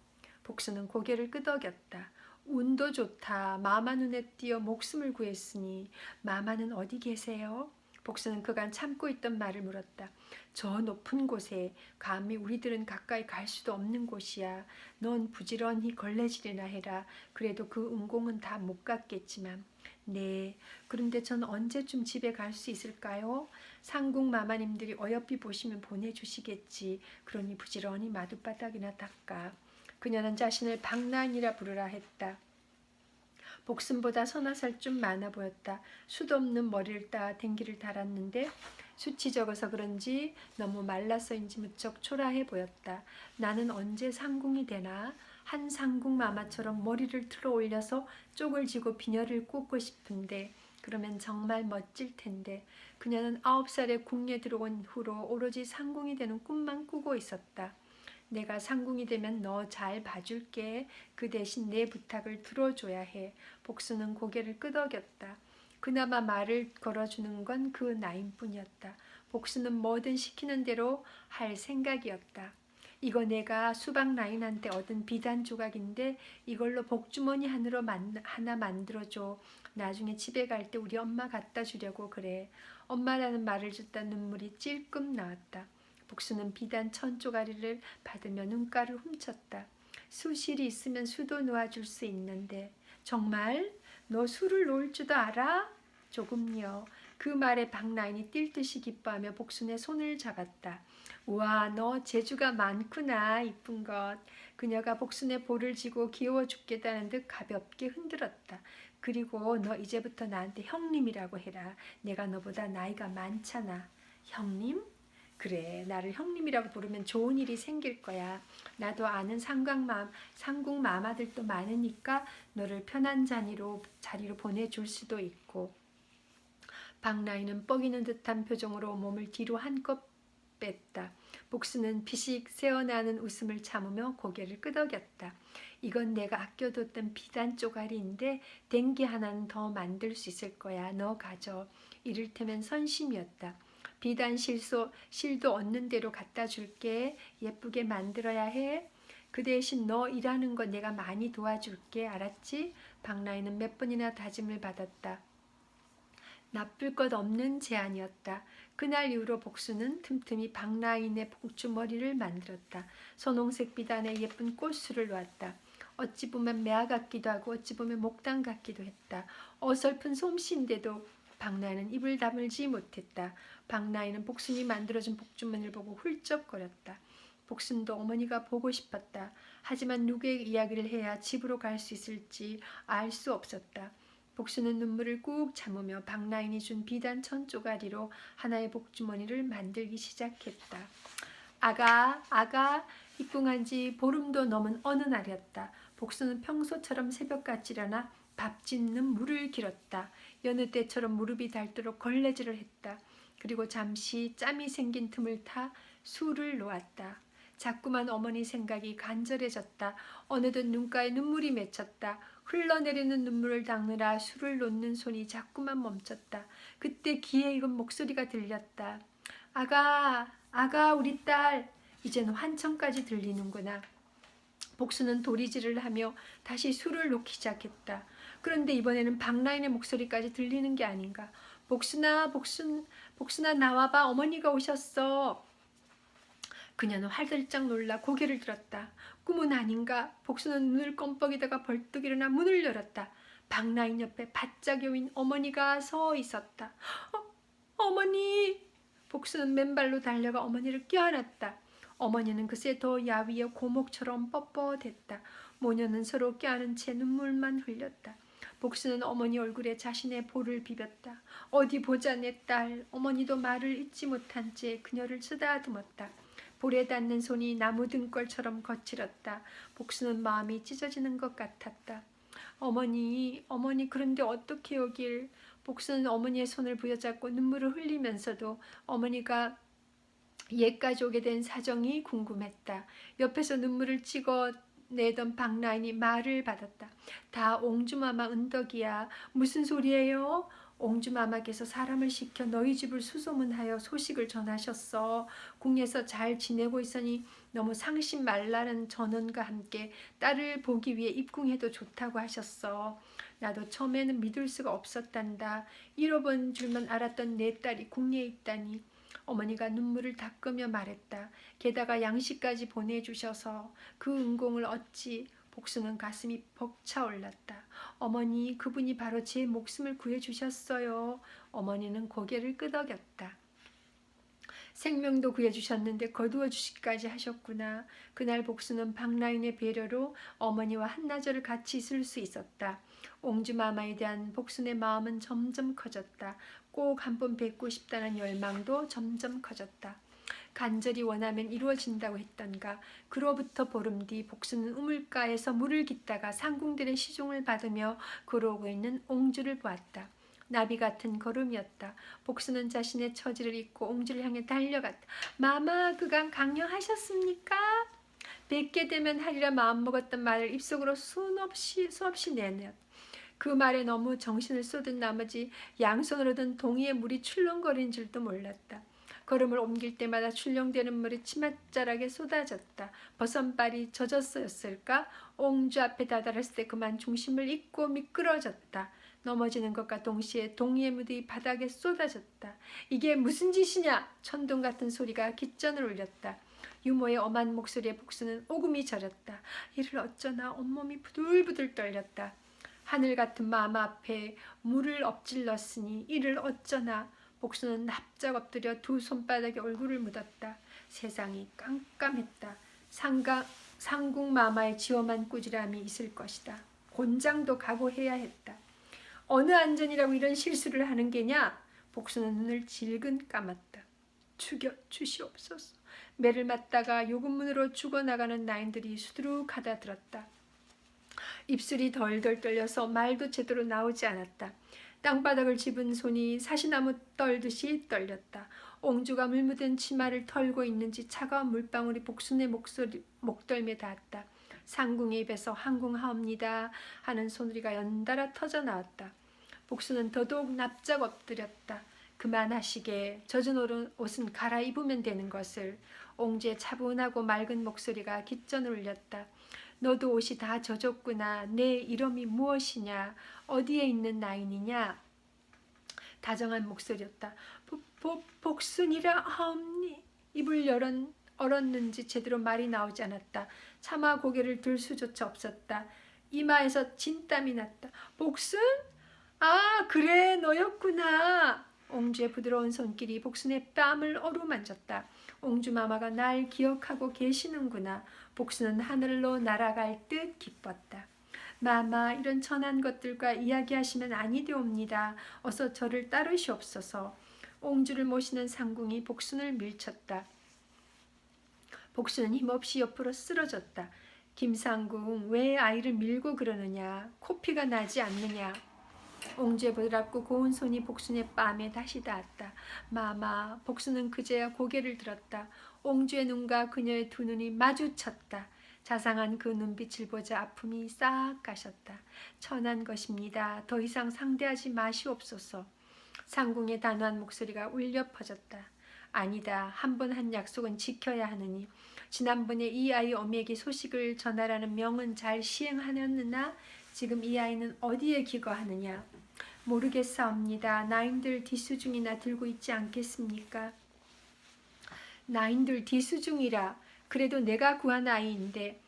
복수는 고개를 끄덕였다. 운도 좋다. 마마 눈에 띄어 목숨을 구했으니 마마는 어디 계세요? 복수는 그간 참고 있던 말을 물었다. 저 높은 곳에 감히 우리들은 가까이 갈 수도 없는 곳이야. 넌 부지런히 걸레질이나 해라. 그래도 그 은공은 다 못 갔겠지만. 네, 그런데 전 언제쯤 집에 갈 수 있을까요? 상궁 마마님들이 어여삐 보시면 보내주시겠지. 그러니 부지런히 마룻바닥이나 닦아. 그녀는 자신을 박나인이라 부르라 했다. 복순보다 서너 살 좀 많아 보였다. 숱 없는 머리를 따 댕기를 달았는데 숱이 적어서 그런지 너무 말라서인지 무척 초라해 보였다. 나는 언제 상궁이 되나? 한 상궁 마마처럼 머리를 틀어 올려서 쪽을 쥐고 비녀를 꽂고 싶은데 그러면 정말 멋질 텐데. 그녀는 9살에 궁에 들어온 후로 오로지 상궁이 되는 꿈만 꾸고 있었다. 내가 상궁이 되면 너 잘 봐줄게. 그 대신 내 부탁을 들어줘야 해. 복수는 고개를 끄덕였다. 그나마 말을 걸어주는 건 그 나인뿐이었다. 복수는 뭐든 시키는 대로 할 생각이었다. 이거 내가 수박 나인한테 얻은 비단 조각인데 이걸로 복주머니 하나 만들어줘. 나중에 집에 갈 때 우리 엄마 갖다 주려고 그래. 엄마라는 말을 듣다 눈물이 찔끔 나왔다. 복수는 비단 1000조가리를 받으며 눈가를 훔쳤다. 수실이 있으면 수도 놓아줄 수 있는데. 정말? 너 술을 놓을 줄도 알아? 조금요. 그 말에 박나인이 뛸 듯이 기뻐하며 복순의 손을 잡았다. 우와, 너 재주가 많구나, 이쁜 것. 그녀가 복순의 볼을 쥐고 귀여워 죽겠다는 듯 가볍게 흔들었다. 그리고 너 이제부터 나한테 형님이라고 해라. 내가 너보다 나이가 많잖아. 형님? 그래, 나를 형님이라고 부르면 좋은 일이 생길 거야. 나도 아는 상국 마마들도 많으니까 너를 편한 자리로 보내줄 수도 있고. 박나인은 뻐기는 듯한 표정으로 몸을 뒤로 한껏 뺐다. 복수는 피식 새어나는 웃음을 참으며 고개를 끄덕였다. 이건 내가 아껴뒀던 비단 쪼가리인데 댕기 하나는 더 만들 수 있을 거야. 너 가져. 이를테면 선심이었다. 비단 실도 얻는 대로 갖다 줄게. 예쁘게 만들어야 해. 그 대신 너 일하는 거 내가 많이 도와줄게. 알았지? 박나인은 몇 번이나 다짐을 받았다. 나쁠 것 없는 제안이었다. 그날 이후로 복수는 틈틈이 박나인의 복주머리를 만들었다. 선홍색 비단에 예쁜 꽃술을 놓았다. 어찌 보면 매화 같기도 하고 어찌 보면 목당 같기도 했다. 어설픈 솜씨인데도 박나인은 입을 다물지 못했다. 박나인은 복순이 만들어준 복주머니를 보고 훌쩍거렸다. 복순도 어머니가 보고 싶었다. 하지만 누구의 이야기를 해야 집으로 갈 수 있을지 알 수 없었다. 복수는 눈물을 꾹 참으며 박나인이 준 비단 1000쪼가리로 하나의 복주머니를 만들기 시작했다. 아가, 입궁한 지 보름도 넘은 어느 날이었다. 복수는 평소처럼 새벽같이 일어나 밥 짓는 물을 길었다. 여느 때처럼 무릎이 닳도록 걸레질을 했다. 그리고 잠시 짬이 생긴 틈을 타 술을 놓았다. 자꾸만 어머니 생각이 간절해졌다. 어느덧 눈가에 눈물이 맺혔다. 흘러내리는 눈물을 닦느라 술을 놓는 손이 자꾸만 멈췄다. 그때 귀에 익은 목소리가 들렸다. 아가, 우리 딸. 이젠 환청까지 들리는구나. 복수는 도리질을 하며 다시 술을 놓기 시작했다. 그런데 이번에는 박나인의 목소리까지 들리는 게 아닌가. 복순아, 나와봐. 어머니가 오셨어. 그녀는 활들짝 놀라 고개를 들었다. 꿈은 아닌가? 복수는 눈을 껌뻑이다가 벌떡 일어나 문을 열었다. 박나인 옆에 바짝 여인 어머니가 서 있었다. 어머니! 복수는 맨발로 달려가 어머니를 껴안았다. 어머니는 그새 더 야위어 고목처럼 뻣뻣했다. 모녀는 서로 껴안은 채 눈물만 흘렸다. 복수는 어머니 얼굴에 자신의 볼을 비볐다. 어디 보자 내 딸. 어머니도 말을 잇지 못한 채 그녀를 쓰다듬었다. 볼에 닿는 손이 나무 등골처럼 거칠었다. 복수는 마음이 찢어지는 것 같았다. 어머니 그런데 어떻게 여길. 복수는 어머니의 손을 부여잡고 눈물을 흘리면서도 어머니가 옛까지 오게 된 사정이 궁금했다. 옆에서 눈물을 찍어내던 박나인이 말을 받았다. 다 옹주마마 은덕이야. 무슨 소리예요? 옹주마마께서 사람을 시켜 너희 집을 수소문하여 소식을 전하셨어. 궁에서 잘 지내고 있으니 너무 상심 말라는 전언과 함께 딸을 보기 위해 입궁해도 좋다고 하셨어. 나도 처음에는 믿을 수가 없었단다. 잃어본 줄만 알았던 내 딸이 궁리에 있다니. 어머니가 눈물을 닦으며 말했다. 게다가 양식까지 보내주셔서 그 은공을 어찌. 복수는 가슴이 벅차올랐다. 어머니, 그분이 바로 제 목숨을 구해주셨어요. 어머니는 고개를 끄덕였다. 생명도 구해주셨는데 거두어 주시기까지 하셨구나. 그날 복수는 박나인의 배려로 어머니와 한나절을 같이 있을 수 있었다. 옹주마마에 대한 복순의 마음은 점점 커졌다. 꼭 한 번 뵙고 싶다는 열망도 점점 커졌다. 간절히 원하면 이루어진다고 했던가. 그로부터 보름 뒤 복수는 우물가에서 물을 깃다가 상궁들의 시중을 받으며 걸어오고 있는 옹주를 보았다. 나비 같은 걸음이었다. 복수는 자신의 처지를 잊고 옹주를 향해 달려갔다. 마마, 그간 강령하셨습니까? 뵙게 되면 하리라 마음먹었던 말을 입속으로 수없이 내냈다. 그 말에 너무 정신을 쏟은 나머지 양손으로 든 동이의 물이 출렁거리는 줄도 몰랐다. 걸음을 옮길 때마다 출렁대는 물이 치맛자락에 쏟아졌다. 버선발이 젖었었을까? 옹주 앞에 다다랐을 때 그만 중심을 잃고 미끄러졌다. 넘어지는 것과 동시에 동이의 물이 바닥에 쏟아졌다. 이게 무슨 짓이냐? 천둥 같은 소리가 깃전을 울렸다. 유모의 엄한 목소리에 복수는 오금이 저렸다. 이를 어쩌나 온몸이 부들부들 떨렸다. 하늘 같은 마마 앞에 물을 엎질렀으니 이를 어쩌나. 복수는 납작 엎드려 두 손바닥에 얼굴을 묻었다. 세상이 깜깜했다. 상궁 마마의 지엄한 꾸지람이 있을 것이다. 곤장도 각오해야 했다. 어느 안전이라고 이런 실수를 하는 게냐? 복수는 눈을 질근 감았다. 죽여 주시옵소서. 매를 맞다가 요금문으로 죽어나가는 나인들이 수두룩하다 들었다. 입술이 덜덜 떨려서 말도 제대로 나오지 않았다. 땅바닥을 짚은 손이 사시나무 떨듯이 떨렸다. 옹주가 물 묻은 치마를 털고 있는지 차가운 물방울이 복순의 목덜미에 닿았다. 상궁의 입에서 항궁하옵니다 하는 소리가 연달아 터져 나왔다. 복순은 더더욱 납작 엎드렸다. 그만하시게. 젖은 옷은 갈아입으면 되는 것을. 옹주의 차분하고 맑은 목소리가 깃전을 울렸다. 너도 옷이 다 젖었구나. 내 이름이 무엇이냐? 어디에 있는 나인이냐? 다정한 목소리였다. 복순이라 하옵니. 입을 얼었는지 제대로 말이 나오지 않았다. 차마 고개를 들 수조차 없었다. 이마에서 진땀이 났다. 복순? 아, 그래, 너였구나. 옹주의 부드러운 손길이 복순의 뺨을 어루만졌다. 옹주 마마가 날 기억하고 계시는구나. 복순은 하늘로 날아갈 듯 기뻤다. 마마, 이런 천한 것들과 이야기하시면 아니되옵니다. 어서 저를 따르시옵소서. 옹주를 모시는 상궁이 복순을 밀쳤다. 복순은 힘없이 옆으로 쓰러졌다. 김상궁, 왜 아이를 밀고 그러느냐? 코피가 나지 않느냐? 옹주의 부드럽고 고운 손이 복순의 뺨에 다시 닿았다. 마마. 복순은 그제야 고개를 들었다. 옹주의 눈과 그녀의 두 눈이 마주쳤다. 자상한 그 눈빛을 보자 아픔이 싹 가셨다. 천한 것입니다. 더 이상 상대하지 마시옵소서. 상궁의 단호한 목소리가 울려 퍼졌다. 아니다. 한 번 한 약속은 지켜야 하느니. 지난번에 이 아이 어미에게 소식을 전하라는 명은 잘 시행하였느나 지금 이 아이는 어디에 기거하느냐? 모르겠사옵니다. 나인들 뒤수중이나 들고 있지 않겠습니까? 나인들 뒤수중이라. 그래도 내가 구한 아이인데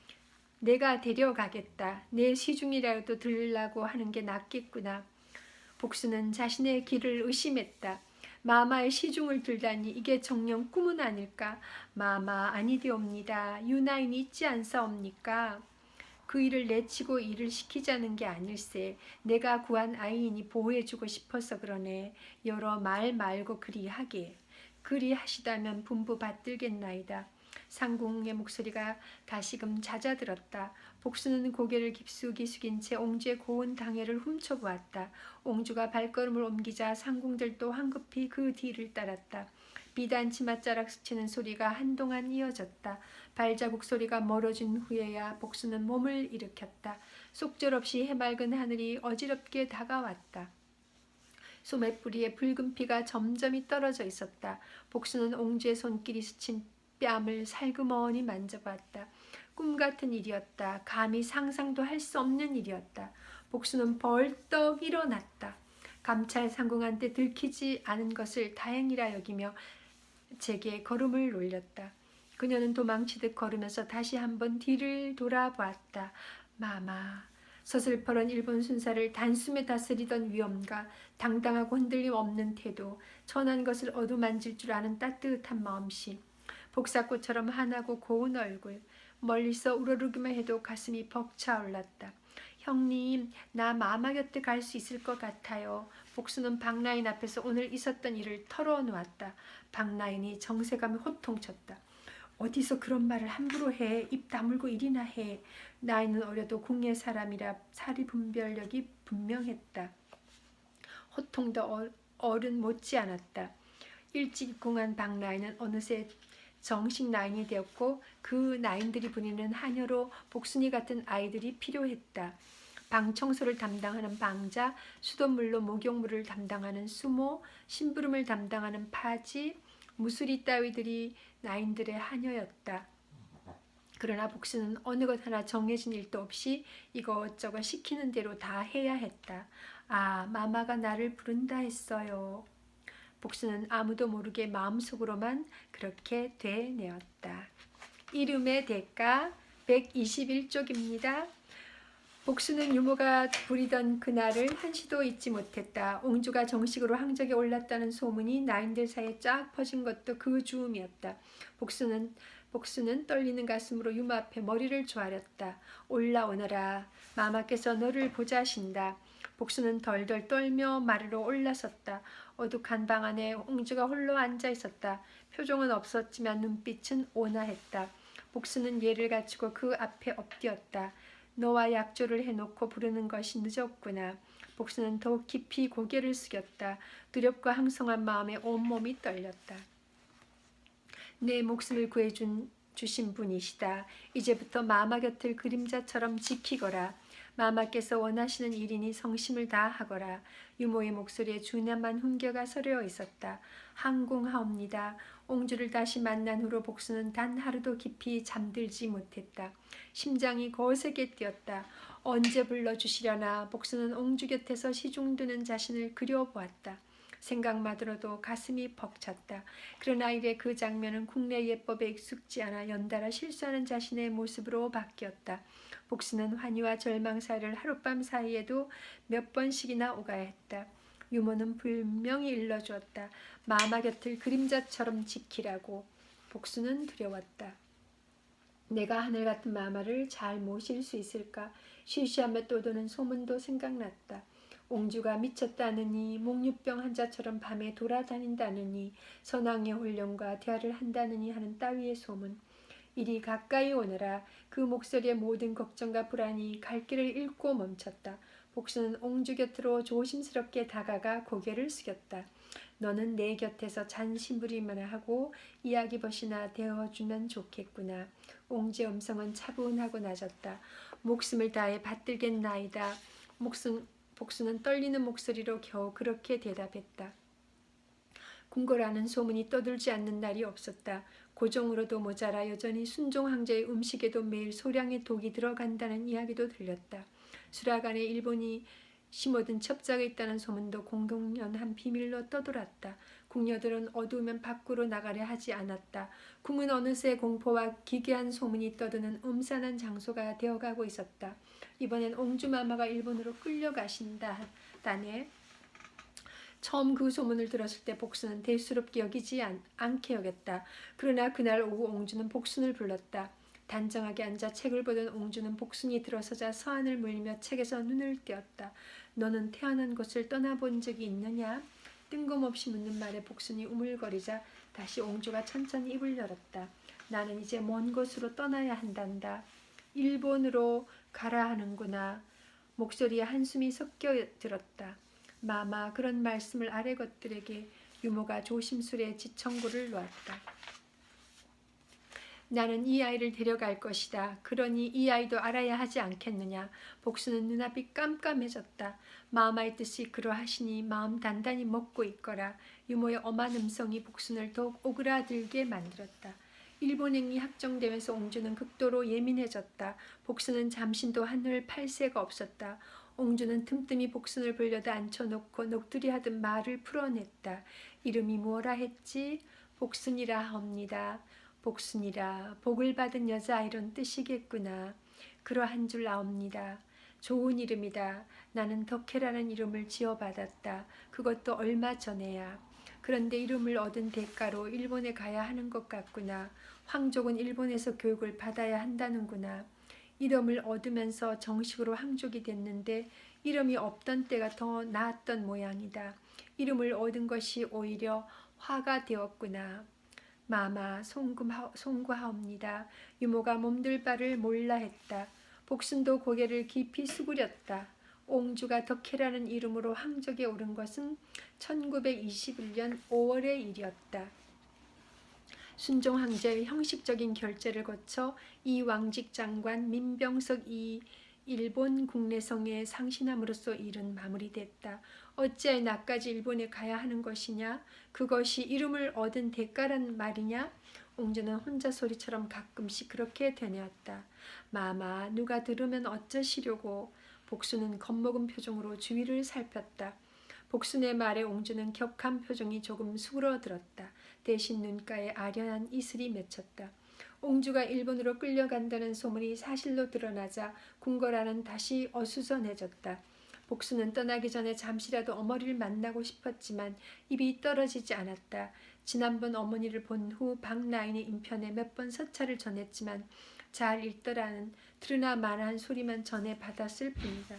내가 데려가겠다. 내 시중이라도 들으려고 하는 게 낫겠구나. 복수는 자신의 길을 의심했다. 마마의 시중을 들다니 이게 정녕 꿈은 아닐까? 마마, 아니되옵니다. 유나인이 있지 않사옵니까? 그 일을 내치고 일을 시키자는 게 아닐세. 내가 구한 아이이니 보호해주고 싶어서 그러네. 여러 말 말고 그리하게. 그리하시다면 분부 받들겠나이다. 상궁의 목소리가 다시금 잦아들었다. 복수는 고개를 깊숙이 숙인 채 옹주의 고운 당해를 훔쳐보았다. 옹주가 발걸음을 옮기자 상궁들도 황급히 그 뒤를 따랐다. 비단 치맛자락 스치는 소리가 한동안 이어졌다. 발자국 소리가 멀어진 후에야 복수는 몸을 일으켰다. 속절없이 해맑은 하늘이 어지럽게 다가왔다. 소매뿌리에 붉은 피가 점점이 떨어져 있었다. 복수는 옹주의 손길이 스친 뺨을 살그머니 만져봤다. 꿈같은 일이었다. 감히 상상도 할 수 없는 일이었다. 복수는 벌떡 일어났다. 감찰 상궁한테 들키지 않은 것을 다행이라 여기며 제게 걸음을 올렸다. 그녀는 도망치듯 걸으면서 다시 한번 뒤를 돌아보았다. 마마. 서슬퍼런 일본 순사를 단숨에 다스리던 위엄과 당당하고 흔들림 없는 태도, 천한 것을 어루만질 줄 아는 따뜻한 마음씨, 복사꽃처럼 환하고 고운 얼굴, 멀리서 우러르기만 해도 가슴이 벅차올랐다. 형님, 나 마마 곁에 갈 수 있을 것 같아요. 복수는 박라인 앞에서 오늘 있었던 일을 털어놓았다. 박라인이 정색하며 호통쳤다. 어디서 그런 말을 함부로 해. 입 다물고 일이나 해. 나이는 어려도 궁예 사람이라 사리 분별력이 분명했다. 호통도 어른 못지않았다. 일찍 궁한 박라인은 어느새 정식 나인이 되었고 그 나인들이 부리는 하녀로 복순이 같은 아이들이 필요했다. 방 청소를 담당하는 방자, 수돗물로 목욕물을 담당하는 수모, 심부름을 담당하는 파지, 무수리 따위들이 나인들의 하녀였다. 그러나 복수는 어느 것 하나 정해진 일도 없이 이것저것 시키는 대로 다 해야 했다. 아, 마마가 나를 부른다 했어요. 복수는 아무도 모르게 마음속으로만 그렇게 되뇌었다. 이름의 대가 121쪽입니다. 복수는 유모가 부리던 그날을 한시도 잊지 못했다. 옹주가 정식으로 항적에 올랐다는 소문이 나인들 사이에 쫙 퍼진 것도 그 즈음이었다. 복수는 떨리는 가슴으로 유모 앞에 머리를 조아렸다. 올라오너라. 마마께서 너를 보자신다. 복수는 덜덜 떨며 마루로 올라섰다. 어둑한 방 안에 옹주가 홀로 앉아 있었다. 표정은 없었지만 눈빛은 온화했다. 복수는 예를 갖추고 그 앞에 엎드렸다. 너와 약조를 해놓고 부르는 것이 늦었구나. 복수는 더욱 깊이 고개를 숙였다. 두렵고 항성한 마음에 온몸이 떨렸다. 내 목숨을 주신 분이시다. 이제부터 마마 곁을 그림자처럼 지키거라. 마마께서 원하시는 일이니 성심을 다하거라. 유모의 목소리에 준엄한 훈계가 서려 있었다. 항공하옵니다. 옹주를 다시 만난 후로 복수는 단 하루도 깊이 잠들지 못했다. 심장이 거세게 뛰었다. 언제 불러주시려나. 복수는 옹주 곁에서 시중드는 자신을 그려보았다. 생각만으로도 가슴이 벅찼다. 그러나 이래 그 장면은 국내 예법에 익숙지 않아 연달아 실수하는 자신의 모습으로 바뀌었다. 복수는 환희와 절망 사이를 하룻밤 사이에도 몇 번씩이나 오가야 했다. 유모는 분명히 일러주었다. 마마 곁을 그림자처럼 지키라고. 복수는 두려웠다. 내가 하늘 같은 마마를 잘 모실 수 있을까? 쉬쉬하며 떠도는 소문도 생각났다. 옹주가 미쳤다느니, 목류병 환자처럼 밤에 돌아다닌다느니, 선왕의 혼령과 대화를 한다느니 하는 따위의 소문. 이리 가까이 오너라. 그 목소리의 모든 걱정과 불안이 갈 길을 잃고 멈췄다. 복수는 옹주 곁으로 조심스럽게 다가가 고개를 숙였다. 너는 내 곁에서 잔심부리만 하고 이야기벗이나 되어주면 좋겠구나. 옹주의 음성은 차분하고 낮았다. 목숨을 다해 받들겠나이다. 복수는 떨리는 목소리로 겨우 그렇게 대답했다. 궁궐하는 소문이 떠들지 않는 날이 없었다. 고종으로도 모자라 여전히 순종 황제의 음식에도 매일 소량의 독이 들어간다는 이야기도 들렸다. 수락 안에 일본이 심어둔 첩자가 있다는 소문도 공공연한 비밀로 떠돌았다. 궁녀들은 어두우면 밖으로 나가려 하지 않았다. 궁은 어느새 공포와 기괴한 소문이 떠드는 음산한 장소가 되어가고 있었다. 이번엔 옹주마마가 일본으로 끌려가신다네. 처음 그 소문을 들었을 때 복수는 대수롭게 여기지 않게 여겼다. 그러나 그날 오후 옹주는 복순을 불렀다. 단정하게 앉아 책을 보던 옹주는 복순이 들어서자 서한을 물리며 책에서 눈을 떼었다. 너는 태어난 곳을 떠나본 적이 있느냐? 뜬금없이 묻는 말에 복순이 우물거리자 다시 옹주가 천천히 입을 열었다. 나는 이제 먼 곳으로 떠나야 한단다. 일본으로 가라 하는구나. 목소리에 한숨이 섞여 들었다. 마마, 그런 말씀을 아래 것들에게. 유모가 조심스레 지청구를 놓았다. 나는 이 아이를 데려갈 것이다. 그러니 이 아이도 알아야 하지 않겠느냐. 복수는 눈앞이 깜깜해졌다. 마마의 뜻이 그러하시니 마음 단단히 먹고 있거라. 유모의 엄한 음성이 복순을 더욱 오그라들게 만들었다. 일본행이 확정되면서 옹주는 극도로 예민해졌다. 복순은 잠신도 한올 팔 새가 없었다. 옹주는 틈틈이 복순을 불려다 앉혀놓고 녹두리 하듯 말을 풀어냈다. 이름이 뭐라 했지? 복순이라 합니다. 복순이라 복을 받은 여자 이런 뜻이겠구나. 그러한 줄 아옵니다. 좋은 이름이다. 나는 덕혜라는 이름을 지어받았다. 그것도 얼마 전에야. 그런데 이름을 얻은 대가로 일본에 가야 하는 것 같구나. 황족은 일본에서 교육을 받아야 한다는구나. 이름을 얻으면서 정식으로 황족이 됐는데 이름이 없던 때가 더 나았던 모양이다. 이름을 얻은 것이 오히려 화가 되었구나. 마마, 송구하옵니다. 유모가 몸둘 바를 몰라 했다. 복순도 고개를 깊이 수그렸다. 옹주가 덕혜라는 이름으로 황족에 오른 것은 1921년 5월의 일이었다. 순종 황제의 형식적인 결제를 거쳐 이 왕직 장관 민병석 이 일본 국내성에 상신함으로써 일은 마무리됐다. 어찌하여 나까지 일본에 가야 하는 것이냐? 그것이 이름을 얻은 대가란 말이냐? 옹주는 혼자 소리처럼 가끔씩 그렇게 되뇌었다. 마마, 누가 들으면 어쩌시려고. 복수는 겁먹은 표정으로 주위를 살폈다. 복순의 말에 옹주는 격한 표정이 조금 수그러들었다. 대신 눈가에 아련한 이슬이 맺혔다. 옹주가 일본으로 끌려간다는 소문이 사실로 드러나자 궁궐안은 다시 어수선해졌다. 복수는 떠나기 전에 잠시라도 어머니를 만나고 싶었지만 입이 떨어지지 않았다. 지난번 어머니를 본 후 박나인의 인편에 몇 번 서찰을 전했지만 잘 읽더라는 들으나 마나한 소리만 전해 받았을 뿐이다.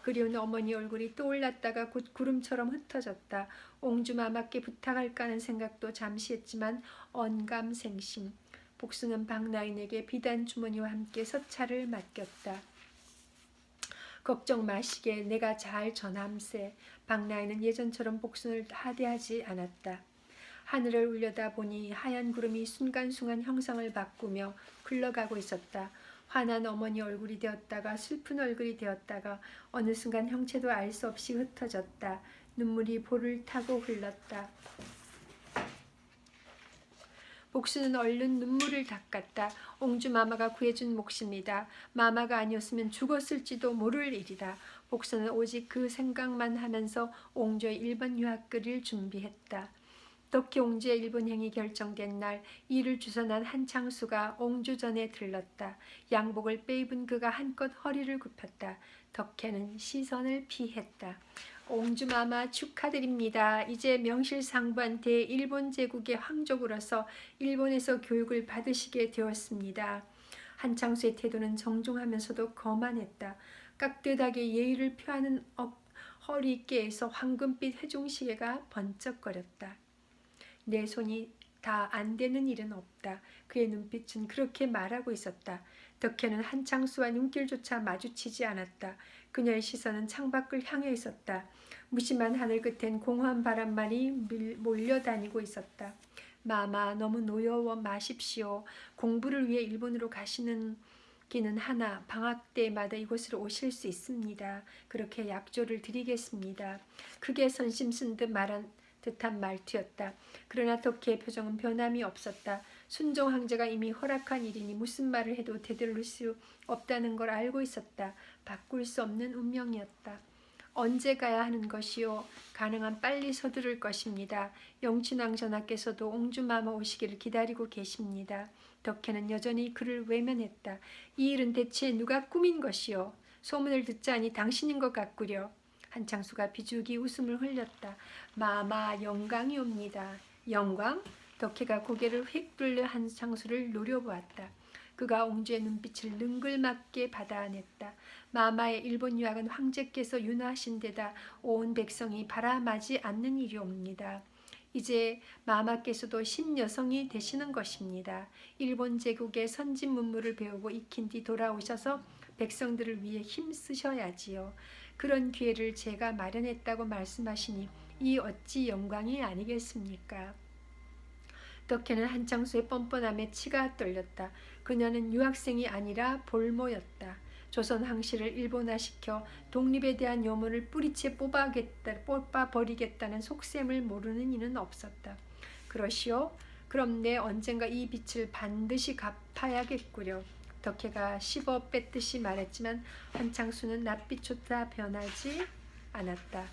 그리운 어머니 얼굴이 떠올랐다가 곧 구름처럼 흩어졌다. 옹주마마께 부탁할까 하는 생각도 잠시 했지만 언감생심. 복수는 박나인에게 비단 주머니와 함께 서찰을 맡겼다. 걱정 마시게 내가 잘 전함세. 박나인은 예전처럼 복순을 하대하지 않았다. 하늘을 울려다 보니 하얀 구름이 순간순간 형상을 바꾸며 흘러가고 있었다. 화난 어머니 얼굴이 되었다가 슬픈 얼굴이 되었다가 어느 순간 형체도 알 수 없이 흩어졌다. 눈물이 볼을 타고 흘렀다. 복수는 얼른 눈물을 닦았다. 옹주 마마가 구해준 몫입니다. 마마가 아니었으면 죽었을지도 모를 일이다. 복수는 오직 그 생각만 하면서 옹주의 일본 유학글을 준비했다. 덕희 옹주의 일본행이 결정된 날 이를 주선한 한창수가 옹주전에 들렀다. 양복을 빼입은 그가 한껏 허리를 굽혔다. 덕혜는 시선을 피했다. 옹주마마 축하드립니다. 이제 명실상부한테 일본 제국의 황족으로서 일본에서 교육을 받으시게 되었습니다. 한창수의 태도는 정중하면서도 거만했다. 깍듯하게 예의를 표하는 허리께에서 황금빛 회중시계가 번쩍거렸다. 내 손이 다 안 되는 일은 없다. 그의 눈빛은 그렇게 말하고 있었다. 덕혜는 한창수와 눈길조차 마주치지 않았다. 그녀의 시선은 창밖을 향해 있었다. 무심한 하늘 끝엔 공허한 바람만이 몰려다니고 있었다. 마마 너무 노여워 마십시오. 공부를 위해 일본으로 가시는 기는 하나 방학 때마다 이곳으로 오실 수 있습니다. 그렇게 약조를 드리겠습니다. 크게 선심 쓴 듯 말한 듯한 말투였다. 그러나 덕혜의 표정은 변함이 없었다. 순종 황제가 이미 허락한 일이니 무슨 말을 해도 되돌릴 수 없다는 걸 알고 있었다. 바꿀 수 없는 운명이었다. 언제 가야 하는 것이요? 가능한 빨리 서두를 것입니다. 영춘왕 전하께서도 옹주마마 오시기를 기다리고 계십니다. 덕혜는 여전히 그를 외면했다. 이 일은 대체 누가 꾸민 것이요? 소문을 듣자니 당신인 것 같구려. 한창수가 비죽이 웃음을 흘렸다. 마마 영광이옵니다. 영광? 덕혜가 고개를 휙 돌려 한창수를 노려보았다. 그가 옹주의 눈빛을 능글맞게 받아냈다. 마마의 일본 유학은 황제께서 윤화하신 데다 온 백성이 바라마지 않는 일이옵니다. 이제 마마께서도 신여성이 되시는 것입니다. 일본 제국의 선진 문물을 배우고 익힌 뒤 돌아오셔서 백성들을 위해 힘쓰셔야지요. 그런 기회를 제가 마련했다고 말씀하시니 이 어찌 영광이 아니겠습니까? 덕혜는 한창수의 뻔뻔함에 치가 떨렸다. 그녀는 유학생이 아니라 볼모였다. 조선 황실을 일본화시켜 독립에 대한 요문을 뿌리채 뽑아버리겠다는 속셈을 모르는 이는 없었다. 그러시오? 그럼 내 언젠가 이 빚을 반드시 갚아야겠구려. 덕혜가 씹어 뺐듯이 말했지만 한창수는 낯빛조차 변하지 않았다.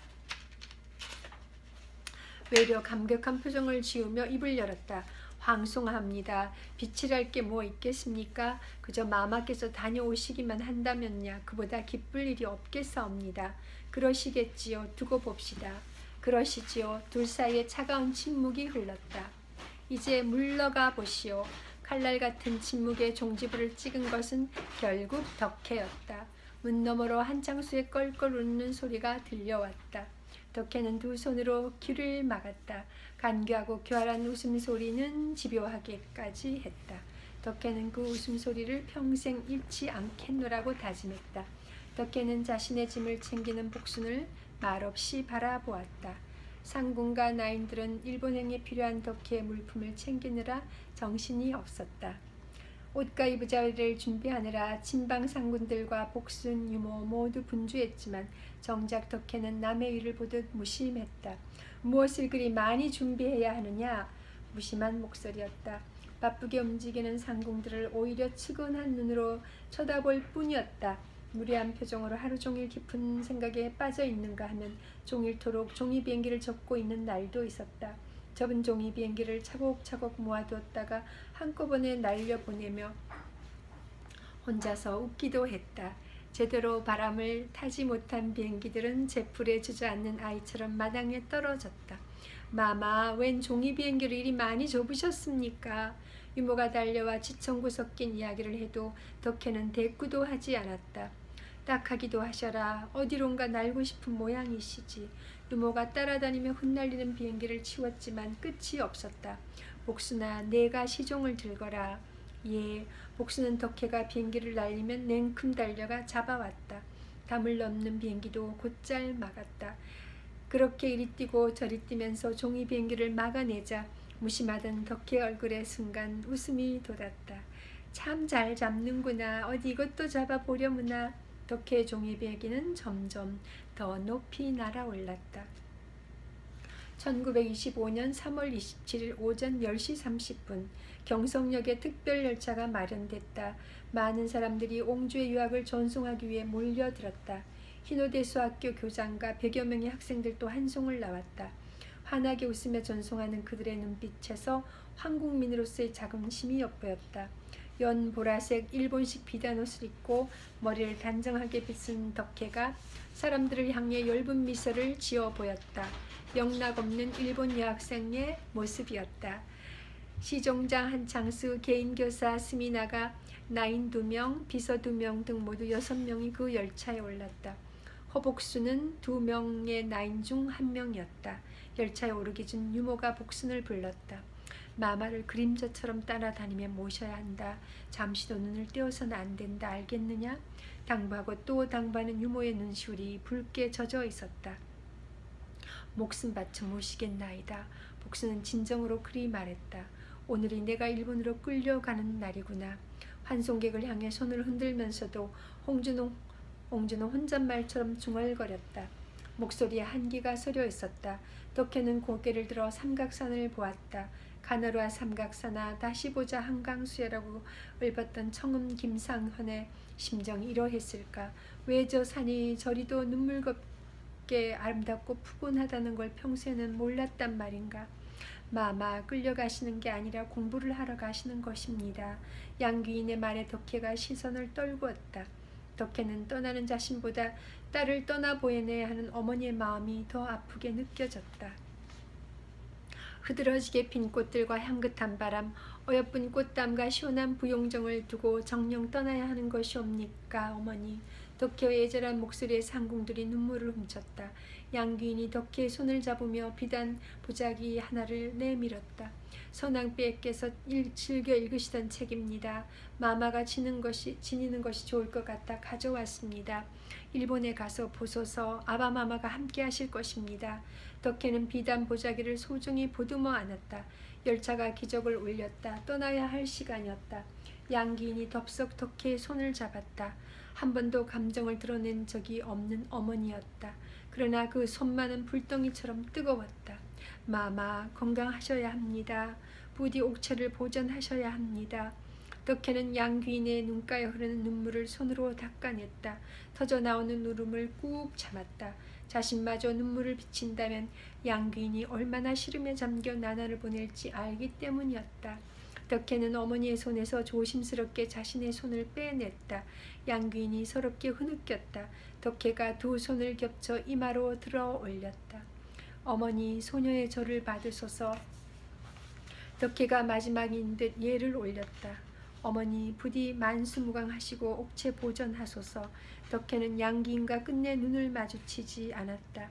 외려 감격한 표정을 지으며 입을 열었다. 황송합니다. 빚이랄 게 뭐 있겠습니까? 그저 마마께서 다녀오시기만 한다면야 그보다 기쁠 일이 없겠사옵니다. 그러시겠지요. 두고 봅시다. 그러시지요. 둘 사이에 차가운 침묵이 흘렀다. 이제 물러가 보시오. 칼날 같은 침묵에 종지부를 찍은 것은 결국 덕혜였다. 문 너머로 한창수의 껄껄 웃는 소리가 들려왔다. 덕혜는 두 손으로 귀를 막았다. 간교하고 교활한 웃음소리는 집요하게까지 했다. 덕혜는 그 웃음소리를 평생 잃지 않겠노라고 다짐했다. 덕혜는 자신의 짐을 챙기는 복순을 말없이 바라보았다. 상군과 나인들은 일본행에 필요한 덕혜의 물품을 챙기느라 정신이 없었다. 옷과 이부자리를 준비하느라 친방 상군들과 복순, 유모 모두 분주했지만 정작 덕혜는 남의 일을 보듯 무심했다. 무엇을 그리 많이 준비해야 하느냐? 무심한 목소리였다. 바쁘게 움직이는 상궁들을 오히려 측은한 눈으로 쳐다볼 뿐이었다. 무례한 표정으로 하루 종일 깊은 생각에 빠져 있는가 하면 종일토록 종이 비행기를 접고 있는 날도 있었다. 접은 종이 비행기를 차곡차곡 모아두었다가 한꺼번에 날려보내며 혼자서 웃기도 했다. 제대로 바람을 타지 못한 비행기들은 제풀에 주저앉는 아이처럼 마당에 떨어졌다. 마마, 웬 종이 비행기를 이리 많이 접으셨습니까? 유모가 달려와 지청구 섞인 이야기를 해도 덕혜는 대꾸도 하지 않았다. 딱하기도 하셔라. 어디론가 날고 싶은 모양이시지. 유모가 따라다니며 흩날리는 비행기를 치웠지만 끝이 없었다. 복순아, 내가 시종을 들거라. 예, 복수는 덕혜가 비행기를 날리면 냉큼 달려가 잡아왔다. 담을 넘는 비행기도 곧잘 막았다. 그렇게 이리 뛰고 저리 뛰면서 종이 비행기를 막아내자 무심하던 덕혜 얼굴에 순간 웃음이 돋았다. 참 잘 잡는구나. 어디 이것도 잡아보려무나. 덕혜의 종이 비행기는 점점 더 높이 날아올랐다. 1925년 3월 27일 오전 10시 30분 경성역에 특별열차가 마련됐다. 많은 사람들이 옹주의 유학을 전송하기 위해 몰려들었다. 흰호대수학교 교장과 100여 명의 학생들도 한송을 나왔다. 환하게 웃으며 전송하는 그들의 눈빛에서 한국민으로서의 자긍심이 엿보였다. 연 보라색 일본식 비단옷을 입고 머리를 단정하게 빗은 덕혜가 사람들을 향해 엷은 미소를 지어 보였다. 영락없는 일본 여학생의 모습이었다. 시종장 한창수, 개인교사 스미나가 나인 2명, 비서 2명 등 모두 6명이 그 열차에 올랐다. 허복수는 2명의 나인 중 1명이었다. 열차에 오르기 전 유모가 복순을 불렀다. 마마를 그림자처럼 따라다니며 모셔야 한다. 잠시도 눈을 떼어서는 안 된다. 알겠느냐? 당부하고 또 당부하는 유모의 눈시울이 붉게 젖어 있었다. 목숨 바쳐 모시겠나이다. 복수는 진정으로 그리 말했다. 오늘이 내가 일본으로 끌려가는 날이구나. 환송객을 향해 손을 흔들면서도 옹주는 혼잣말처럼 중얼거렸다. 목소리에 한기가 서려 있었다. 덕혜는 고개를 들어 삼각산을 보았다. 가나루아 삼각사나 다시 보자 한강수야라고 읊었던 청음 김상헌의 심정이 이러했을까. 왜 저 산이 저리도 눈물겹게 아름답고 푸근하다는 걸 평소에는 몰랐단 말인가. 마마, 끌려가시는 게 아니라 공부를 하러 가시는 것입니다. 양귀인의 말에 덕혜가 시선을 떨구었다. 덕혜는 떠나는 자신보다 딸을 떠나보내야 하는 어머니의 마음이 더 아프게 느껴졌다. 흐드러지게 핀 꽃들과 향긋한 바람, 어여쁜 꽃담과 시원한 부용정을 두고 정령 떠나야 하는 것이옵니까, 어머니. 덕혜의 애절한 목소리에 상궁들이 눈물을 훔쳤다. 양귀인이 덕혜의 손을 잡으며 비단 보자기 하나를 내밀었다. 선왕비에께서 즐겨 읽으시던 책입니다. 마마가 지니는 것이 좋을 것 같아 가져왔습니다. 일본에 가서 보소서. 아바마마가 함께 하실 것입니다. 덕혜는 비단 보자기를 소중히 보듬어 안았다. 열차가 기적을 울렸다. 떠나야 할 시간이었다. 양귀인이 덥석 덕혜의 손을 잡았다. 한 번도 감정을 드러낸 적이 없는 어머니였다. 그러나 그 손만은 불덩이처럼 뜨거웠다. 마마, 건강하셔야 합니다. 부디 옥체를 보존하셔야 합니다. 덕혜는 양귀인의 눈가에 흐르는 눈물을 손으로 닦아냈다. 터져나오는 울음을 꾹 참았다. 자신마저 눈물을 비친다면 양귀인이 얼마나 시름에 잠겨 나날을 보낼지 알기 때문이었다. 덕혜는 어머니의 손에서 조심스럽게 자신의 손을 빼냈다. 양귀인이 서럽게 흐느꼈다. 덕혜가 두 손을 겹쳐 이마로 들어 올렸다. 어머니, 소녀의 절을 받으소서. 덕혜가 마지막인 듯 예를 올렸다. 어머니, 부디 만수무강하시고 옥체 보전하소서. 덕혜는 양귀인과 끝내 눈을 마주치지 않았다.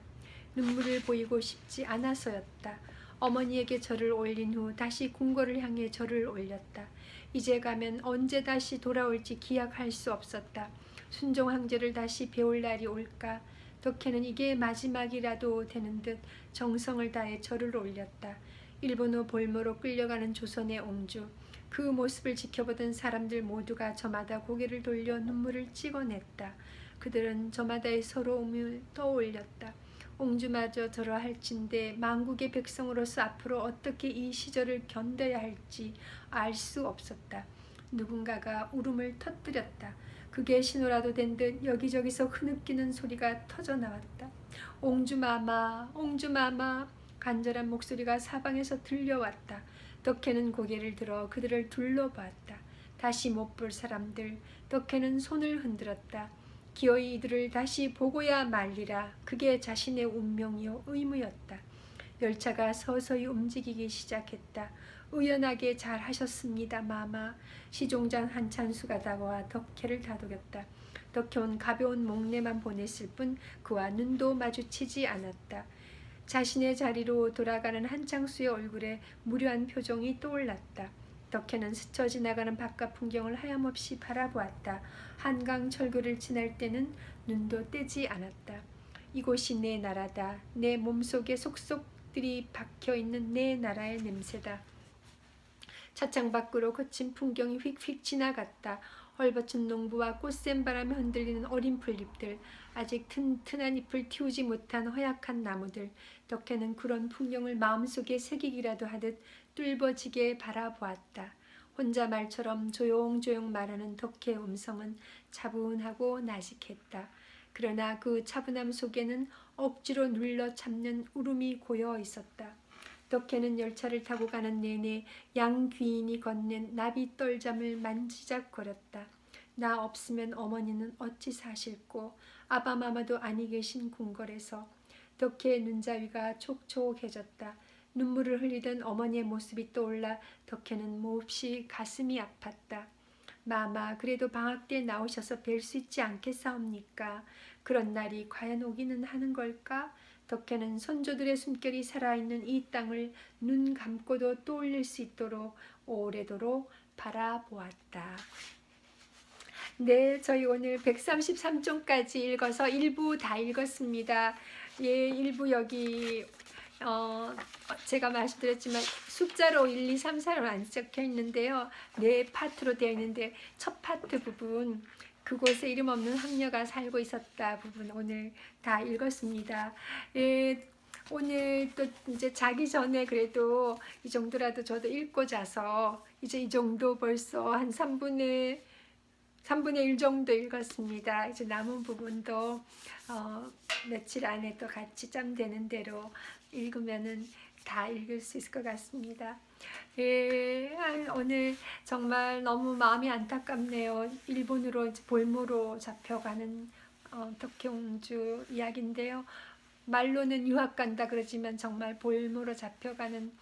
눈물을 보이고 싶지 않아서였다. 어머니에게 절을 올린 후 다시 궁궐을 향해 절을 올렸다. 이제 가면 언제 다시 돌아올지 기약할 수 없었다. 순종 황제를 다시 배울 날이 올까. 덕혜는 이게 마지막이라도 되는 듯 정성을 다해 절을 올렸다. 일본어 볼모로 끌려가는 조선의 옹주. 그 모습을 지켜보던 사람들 모두가 저마다 고개를 돌려 눈물을 찍어냈다. 그들은 저마다의 서러움을 떠올렸다. 옹주마저 저러할진데 만국의 백성으로서 앞으로 어떻게 이 시절을 견뎌야 할지 알 수 없었다. 누군가가 울음을 터뜨렸다. 그게 신호라도 된 듯 여기저기서 흐느끼는 소리가 터져나왔다. 옹주마마, 옹주마마. 간절한 목소리가 사방에서 들려왔다. 덕혜는 고개를 들어 그들을 둘러보았다. 다시 못 볼 사람들. 덕혜는 손을 흔들었다. 기어이 이들을 다시 보고야 말리라. 그게 자신의 운명이요 의무였다. 열차가 서서히 움직이기 시작했다. 우연하게 잘 하셨습니다, 마마. 시종장 한찬수가 다가와 덕혜를 다독였다. 덕혜는 가벼운 목례만 보냈을 뿐 그와 눈도 마주치지 않았다. 자신의 자리로 돌아가는 한창수의 얼굴에 무료한 표정이 떠올랐다. 덕혜는 스쳐 지나가는 바깥 풍경을 하염없이 바라보았다. 한강 철교를 지날 때는 눈도 떼지 않았다. 이곳이 내 나라다. 내 몸속에 속속들이 박혀있는 내 나라의 냄새다. 차창 밖으로 거친 풍경이 휙휙 지나갔다. 헐벗은 농부와 꽃샘 바람에 흔들리는 어린 풀잎들, 아직 튼튼한 잎을 틔우지 못한 허약한 나무들. 덕혜는 그런 풍경을 마음속에 새기기라도 하듯 뚫어지게 바라보았다. 혼자 말처럼 조용조용 말하는 덕혜의 음성은 차분하고 나직했다. 그러나 그 차분함 속에는 억지로 눌러 참는 울음이 고여 있었다. 덕혜는 열차를 타고 가는 내내 양귀인이 건넨 나비떨잠을 만지작거렸다. 나 없으면 어머니는 어찌 사실꼬. 아바마마도 아니 계신 궁궐에서. 덕혜의 눈자위가 촉촉해졌다. 눈물을 흘리던 어머니의 모습이 떠올라 덕혜는 몹시 가슴이 아팠다. 마마, 그래도 방학 때 나오셔서 뵐 수 있지 않겠사옵니까? 그런 날이 과연 오기는 하는 걸까? 덕혜는 선조들의 숨결이 살아있는 이 땅을 눈 감고도 떠올릴 수 있도록 오래도록 바라보았다. 네, 저희 오늘 133쪽까지 읽어서 1부 다 읽었습니다. 예, 1부 여기 제가 말씀드렸지만 숫자로 1, 2, 3, 4로 안 적혀 있는데요. 네 파트로 되어 있는데 첫 파트 부분, 그곳에 이름 없는 황녀가 살고 있었다 부분 오늘 다 읽었습니다. 예, 오늘 또 이제 자기 전에 그래도 이 정도라도 저도 읽고 자서 이제 이 정도 벌써 한 3분의 1 정도 읽었습니다. 이제 남은 부분도 며칠 안에 또 같이 짬되는 대로 읽으면은 다 읽을 수 있을 것 같습니다. 예, 오늘 정말 너무 마음이 안타깝네요. 일본으로 볼모로 잡혀가는 덕혜옹주 이야기인데요. 말로는 유학 간다 그러지만 정말 볼모로 잡혀가는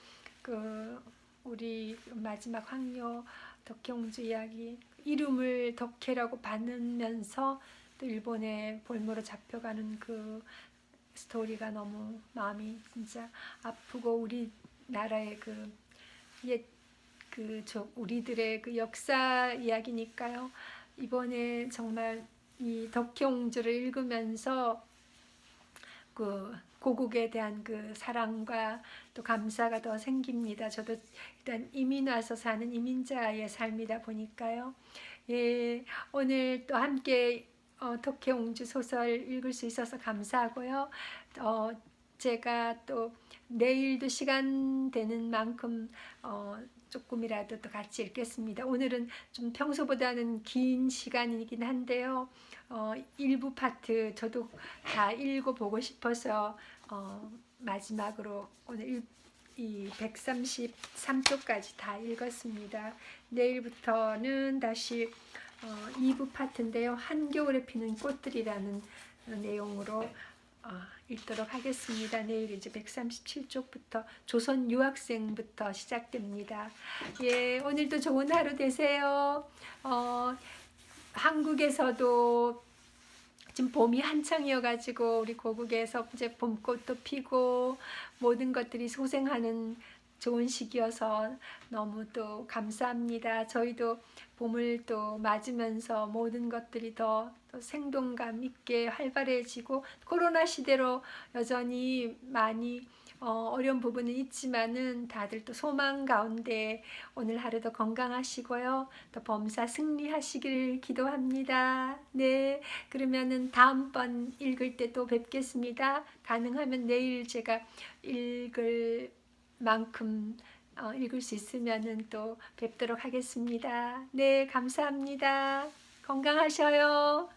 그 우리 마지막 황녀 덕혜옹주 이야기, 이름을 덕혜라고 받으면서 또 일본에 볼모로 잡혀가는 그 스토리가 너무 마음이 진짜 아프고 우리나라의 우리들의 그 역사 이야기니까요. 이번에 정말 이 덕혜옹주를 읽으면서 그 고국에 대한 그 사랑과 또 감사가 더 생깁니다. 저도 일단 이민 와서 사는 이민자의 삶이다 보니까요. 예, 오늘 또 함께 덕혜옹주 소설 읽을 수 있어서 감사하고요. 제가 또 내일도 시간 되는 만큼 조금이라도 또 같이 읽겠습니다. 오늘은 좀 평소보다는 긴 시간이긴 한데요. 일부 파트 저도 다 읽어보고 싶어서 마지막으로 오늘 이 133쪽까지 다 읽었습니다. 내일부터는 다시 2부 파트인데요. 한겨울에 피는 꽃들이라는 내용으로 읽도록 하겠습니다. 내일 이제 137쪽부터 조선 유학생부터 시작됩니다. 예, 오늘도 좋은 하루 되세요. 한국에서도 지금 봄이 한창이어가지고 우리 고국에서 이제 봄꽃도 피고 모든 것들이 소생하는 좋은 시기여서 너무 또 감사합니다. 저희도 봄을 또 맞으면서 모든 것들이 더 생동감 있게 활발해지고, 코로나 시대로 여전히 많이 어려운 부분은 있지만은 다들 또 소망 가운데 오늘 하루도 건강하시고요. 또 범사 승리하시길 기도합니다. 네, 그러면은 다음번 읽을 때 또 뵙겠습니다. 가능하면 내일 제가 읽을 만큼 읽을 수 있으면은 또 뵙도록 하겠습니다. 네, 감사합니다. 건강하셔요.